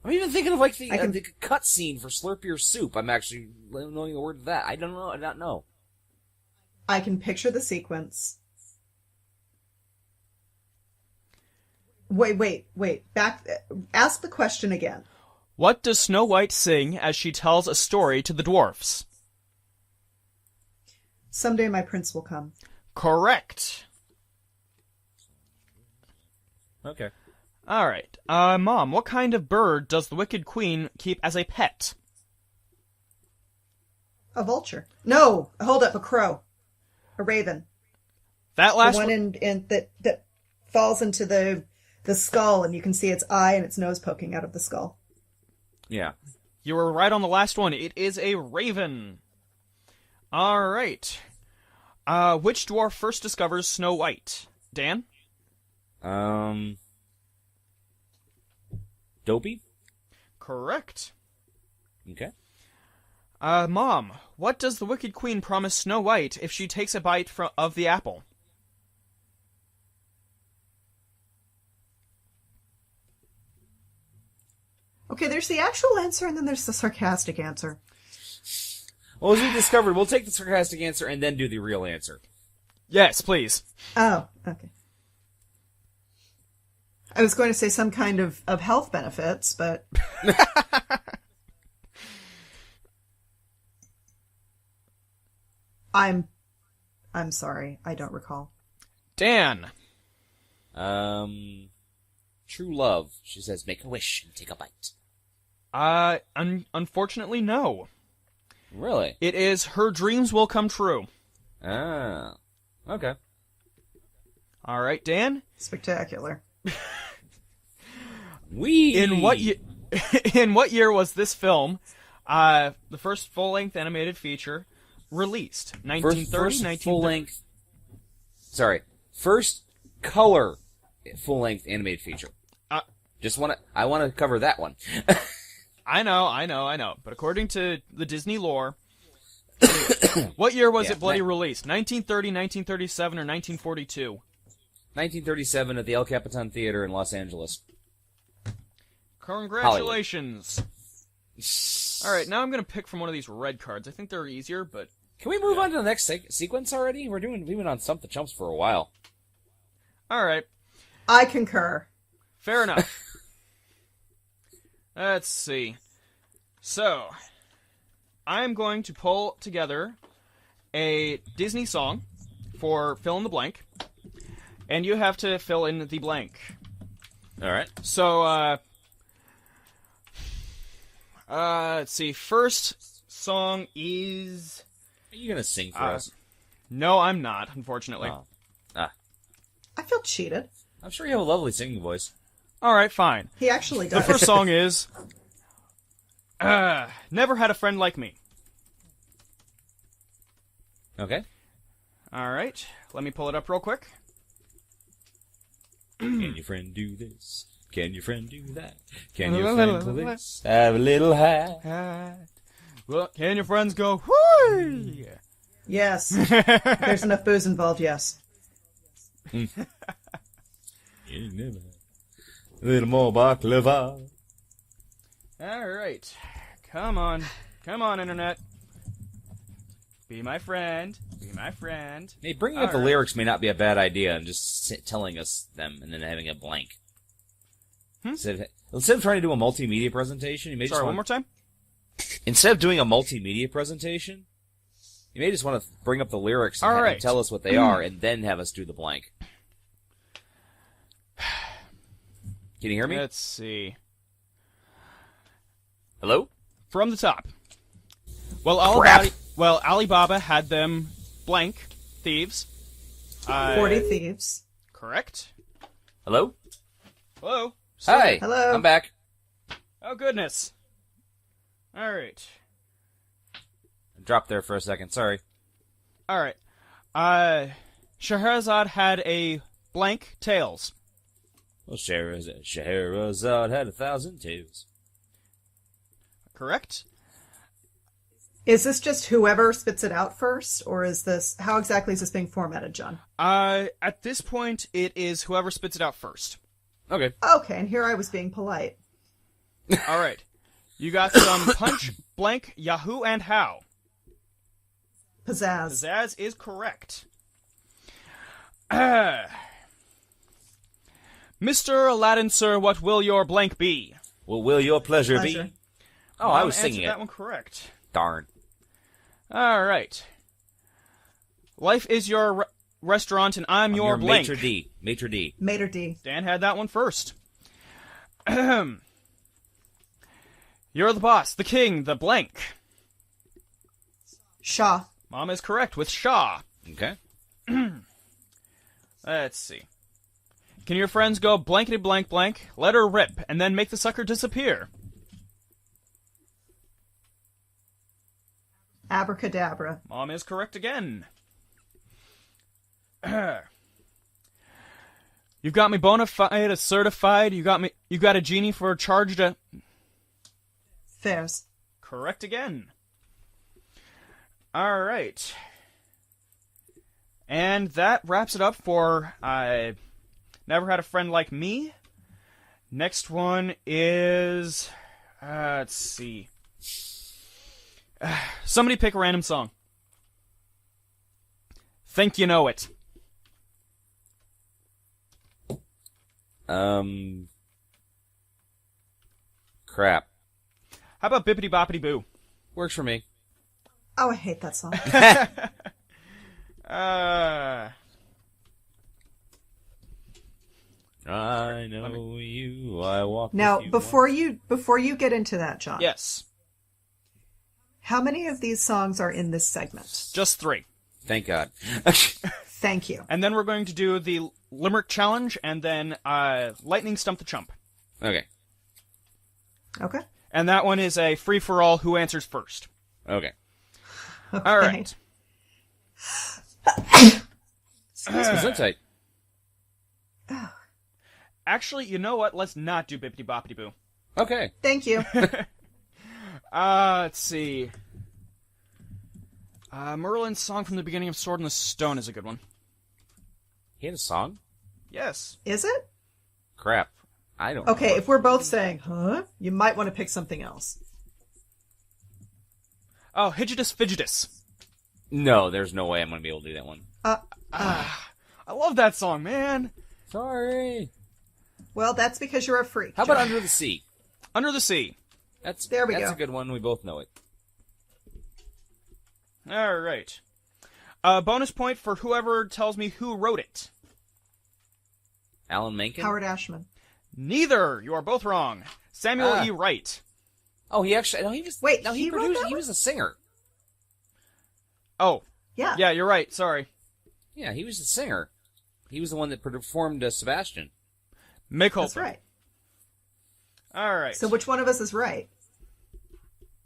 I'm even thinking of like the cut scene for Slurp Your Soup. I'm actually knowing a word of that. I don't know. I don't know. I can picture the sequence. Wait. Back. Ask the question again. What does Snow White sing as she tells a story to the dwarfs? Someday my prince will come. Correct. Okay. All right. Mom, what kind of bird does the Wicked Queen keep as a pet? A vulture. No, hold up, a crow. A raven. That last The one that falls into the skull, and you can see its eye and its nose poking out of the skull. Yeah. You were right on the last one. It is a raven. All right. Which dwarf first discovers Snow White? Dan? Dopey? Correct. Okay. Mom, what does the Wicked Queen promise Snow White if she takes a bite of the apple? Okay, there's the actual answer, and then there's the sarcastic answer. Well, as we discovered, we'll take the sarcastic answer and then do the real answer. Yes, please. Oh, okay. I was going to say some kind of health benefits, but... I'm sorry, I don't recall. Dan. True love. She says, make a wish and take a bite. Unfortunately, no. Really? It is Her Dreams Will Come True. Ah. Okay. All right, Dan? Spectacular. In what year was this film, the first full-length animated feature, released? 1930, full-length... Sorry. First color full-length animated feature. I want to cover that one. I know. But according to the Disney lore, what year was it bloody released? 1930, 1937, or 1942? 1937 at the El Capitan Theater in Los Angeles. Congratulations. All right, now I'm going to pick from one of these red cards. I think they're easier, but... Can we move on to the next sequence already? We've been on Stump the Chumps for a while. All right. I concur. Fair enough. Let's see. So, I'm going to pull together a Disney song for fill in the blank, and you have to fill in the blank. All right. So, let's see. First song is... Are you going to sing for us? No, I'm not, unfortunately. Oh. I feel cheated. I'm sure you have a lovely singing voice. All right, fine. He actually does. The first song is... Never Had a Friend Like Me. Okay. All right. Let me pull it up real quick. Can your friend do this? Can your friend do that? Can your friend please have a little hat? Well, can your friends go, whoo? Yes. There's enough booze involved, yes. You never had a little more baklava. All right. Come on, Internet. Be my friend. Be my friend. Hey, bringing up the lyrics may not be a bad idea, and just telling us them and then having a blank. Instead of trying to do a multimedia presentation, you may Sorry, one more time? Instead of doing a multimedia presentation, you may just want to bring up the lyrics and tell us what they are, and then have us do the blank. Can you hear me? Let's see. Hello? From the top. Well, Alibaba had them blank thieves. 40 thieves. Correct. Hello? Hello? Hi. Hello. I'm back. Oh, goodness. All right. I dropped there for a second. Sorry. All right. Scheherazade had a blank tails. Well, Scheherazade had 1,000 tails. Correct. Is this just whoever spits it out first, or is this... How exactly is this being formatted, John? At this point, it is whoever spits it out first. Okay. Okay, and here I was being polite. All right. You got some punch, blank, Yahoo, and how. Pizzazz. Pizzazz is correct. Mr. Aladdin, sir, what will your blank be? Well, will your pleasure be? Oh, I was singing it. That one correct. Darn. All right. Life is your restaurant, and I'm your blank. Maitre d'. Maitre d'. Maitre d'. Dan had that one first. You're the boss, the king, the blank. Shaw. Mom is correct with Shaw. Okay. Let's see. Can your friends go blankety blank blank, let her rip, and then make the sucker disappear? Abracadabra. Mom is correct again. You've got me bona fide, a certified. You got a genie for a charge to... Fairs. Correct again. All right. And that wraps it up for Never Had a Friend Like Me. Next one is... let's see. Somebody pick a random song. Think you know it. Crap. How about Bippity Boppity Boo? Works for me. Oh, I hate that song. I know you. I walk Now, with you. before you get into that, John. Yes. How many of these songs are in this segment? Just 3. Thank God. Thank you. And then we're going to do the Limerick Challenge, and then Lightning Stump the Chump. Okay. Okay. And that one is a free-for-all who answers first. Okay. All right. Gesundheit. Actually, you know what? Let's not do Bippity Boppity Boo. Okay. Thank you. Let's see. Merlin's song from the beginning of Sword in the Stone is a good one. He had a song? Yes. Is it? Crap. I don't Okay, know. if we're both saying, huh? You might want to pick something else. Oh, Hidgetus Fidgetus. No, there's no way I'm going to be able to do that one. I love that song, man. Sorry. Well, that's because you're a freak. How about John. Under the Sea? Under the Sea. There we That's go. a good one. We both know it. All right. Bonus point for whoever tells me who wrote it. Alan Menken? Howard Ashman. Neither. You are both wrong. Samuel E. Wright. Oh, he actually... No, he was... Wait, no, he wrote produced... that He one? was a singer. Oh. Yeah. Yeah, you're right. Sorry. Yeah, he was a singer. He was the one that performed Sebastian. Mick Holton. That's right. All right. So which one of us is right?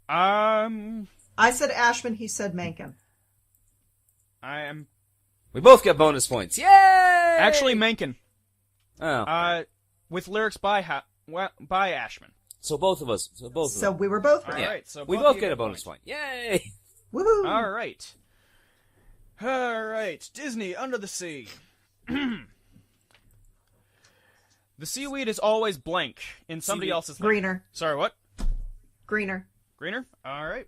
I said Ashman, he said Menken. I am We both get bonus points. Yay! actually Menken. Oh. With lyrics by Ashman. So both of us. So we were both All right. right. So We both both of you get a bonus point. Yay! Woohoo! All right. All right. Disney, Under the Sea. The seaweed is always blank in somebody Seaweed. else's. Greener. Sorry, what? Greener. Greener? All right.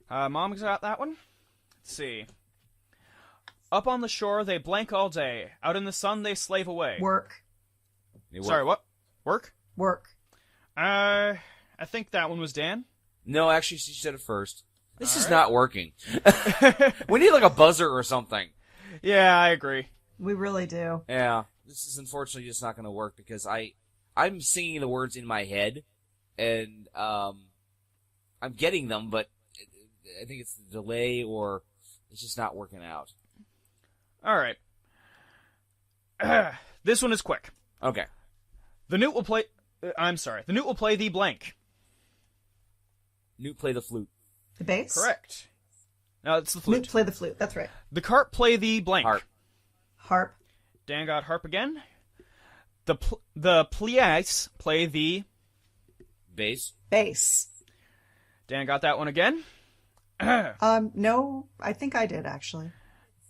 Mom's got that one. Let's see. Up on the shore, they blank all day. Out in the sun, they slave away. Work. Sorry, what? Work? Work. I think that one was Dan. No, actually, she said it first. This is right. not working. We need like a buzzer or something. Yeah, I agree. We really do. Yeah, this is unfortunately just not going to work because I'm singing the words in my head, and I'm getting them, but I think it's the delay or it's just not working out. All right. This one is quick. Okay. The Newt will play... I'm sorry. The Newt will play the blank. Newt play the flute. The bass? Correct. No, it's the flute. Newt play the flute. That's right. The carp play the blank. Harp. Harp. Dan got harp again. The plies play the... Bass. Bass. Dan got that one again. No, I think I did actually.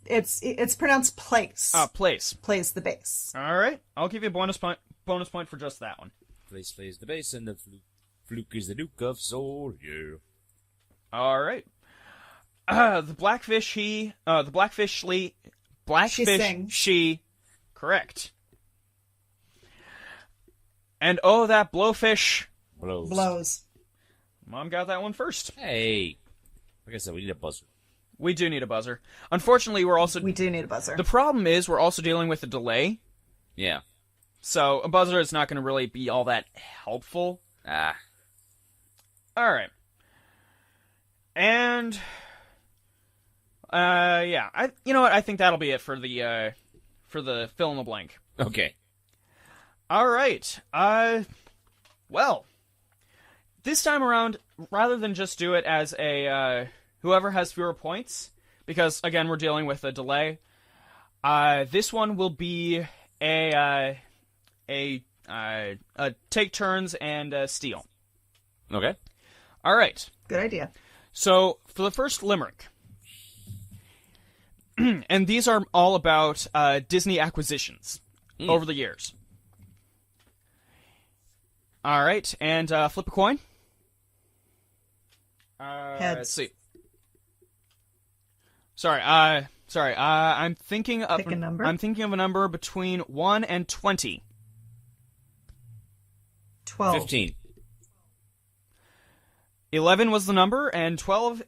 It's pronounced place. Place. Plays the bass. All right. I'll give you a bonus point for just that one. Place plays the bass and the fluke is the Duke of Soul. Yeah. All right. The blackfish sings. she, correct. And oh, that blowfish. Blows. Mom got that one first. Hey. Like I said, we need a buzzer. We do need a buzzer. Unfortunately, We do need a buzzer. the problem is we're also dealing with a delay. Yeah. So a buzzer is not going to really be all that helpful. Ah. All right. And yeah, you know what? I think that'll be it for the fill in the blank. Okay. All right. Well, this time around, rather than just do it as a whoever has fewer points, because again we're dealing with a delay, this one will be a take turns and steal. Okay. All right. Good idea. So for the first limerick, and these are all about Disney acquisitions over the years. All right, and flip a coin. Heads. Let's see. Sorry. I'm thinking of Pick a number. I'm thinking of a number between 1 and 20. 12. 15. 11 was the number, and 12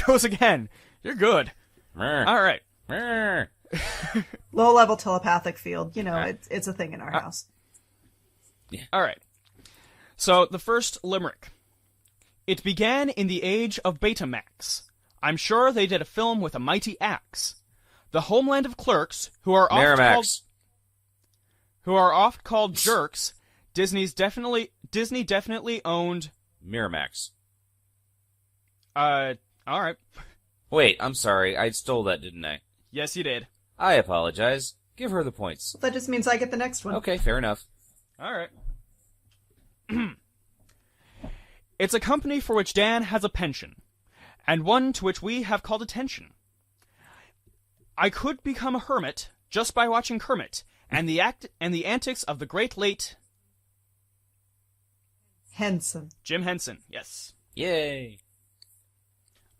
goes again. You're good. Mer. All right. Mer. Low-level telepathic field. It's a thing in our house. Yeah. All right. So, the first limerick. It began in the age of Betamax. I'm sure they did a film with a mighty axe. The homeland of clerks, who are oft called jerks, Disney definitely owned... Miramax. Alright. Wait, I'm sorry. I stole that, didn't I? Yes, you did. I apologize. Give her the points. That just means I get the next one. Okay, fair enough. Alright. It's a company for which Dan has a pension, and one to which we have called attention. I could become a hermit just by watching Kermit and the antics of the great late Henson. Jim Henson. Yes. Yay.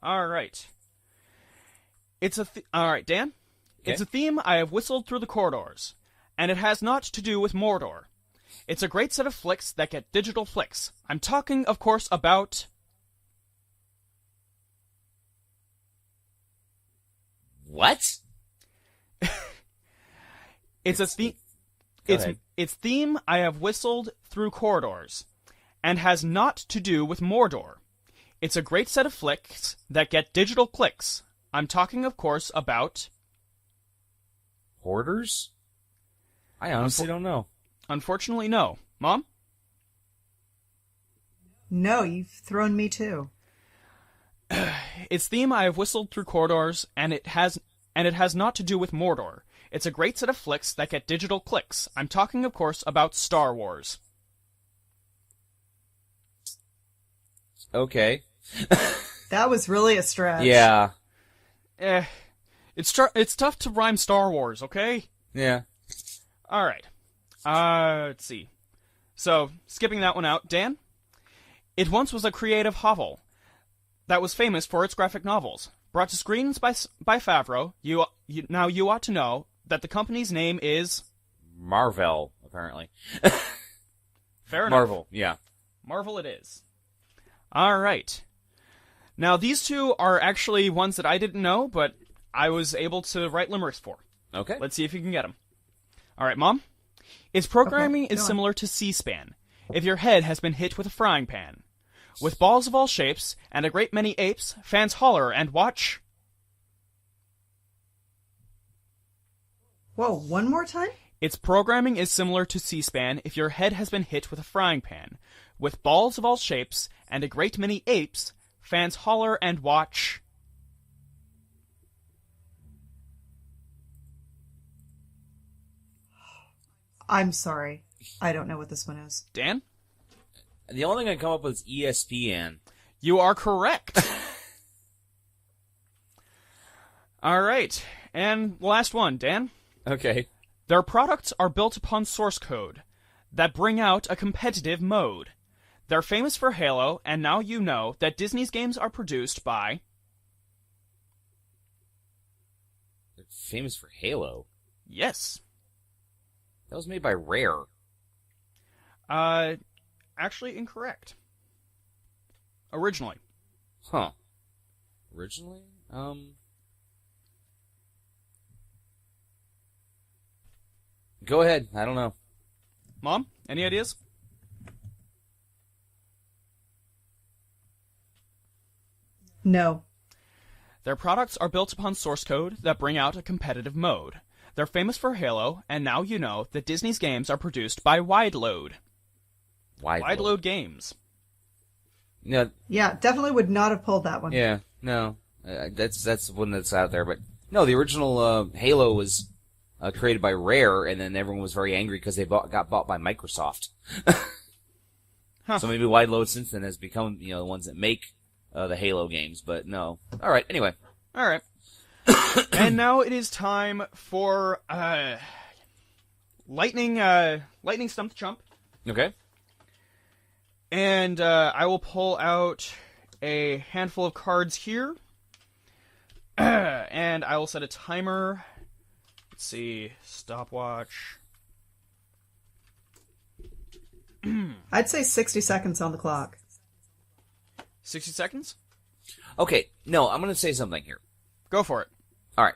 All right. All right, Dan. Okay. It's a theme I have whistled through the corridors, and it has naught to do with Mordor. It's a great set of flicks that get digital flicks. I'm talking, of course, about... What? It's theme I have whistled through corridors, and has naught to do with Mordor. It's a great set of flicks that get digital clicks. I'm talking, of course, about... Hoarders? I honestly don't know. Unfortunately, no. Mom? No, you've thrown me too. It's theme I have whistled through corridors, and it has naught to do with Mordor. It's a great set of flicks that get digital clicks. I'm talking, of course, about Star Wars. Okay. That was really a stretch. Yeah. It's tough to rhyme Star Wars, okay? Yeah. All right. Let's see. So, skipping that one out, Dan? It once was a creative hovel that was famous for its graphic novels. Brought to screens by Favreau, now you ought to know that the company's name is... Marvel, apparently. Fair enough. Marvel, yeah. Marvel it is. All right. Now, these two are actually ones that I didn't know, but I was able to write limericks for. Okay. Let's see if you can get them. All right, Mom? Its programming Okay, is similar to C-SPAN, if your head has been hit with a frying pan. With balls of all shapes and a great many apes, fans holler and watch... Whoa, one more time? Its programming is similar to C-SPAN if your head has been hit with a frying pan. With balls of all shapes and a great many apes, fans holler and watch... I'm sorry. I don't know what this one is. Dan? The only thing I come up with is ESPN. You are correct. All right. And last one, Dan. Okay. Their products are built upon source code that bring out a competitive mode. They're famous for Halo, and now you know that Disney's games are produced by... They're famous for Halo? Yes. That was made by Rare. Actually incorrect. Originally. Huh. Originally? Go ahead. I don't know. Mom, any ideas? No. Their products are built upon source code that bring out a competitive mode. They're famous for Halo, and now you know that Disney's games are produced by Wideload. Wideload Games. No. Yeah, definitely would not have pulled that one. Yeah, no. That's one that's out there, but no, the original Halo was created by Rare, and then everyone was very angry because they got bought by Microsoft. Huh. So maybe Wideload since then has become the ones that make the Halo games, but no. All right, anyway. All right. And now it is time for lightning stump the chump. Okay. And I will pull out a handful of cards here. And I will set a timer. Let's see, stopwatch. I'd say 60 seconds on the clock. 60 seconds? Okay, no, I'm going to say something here. Go for it. All right.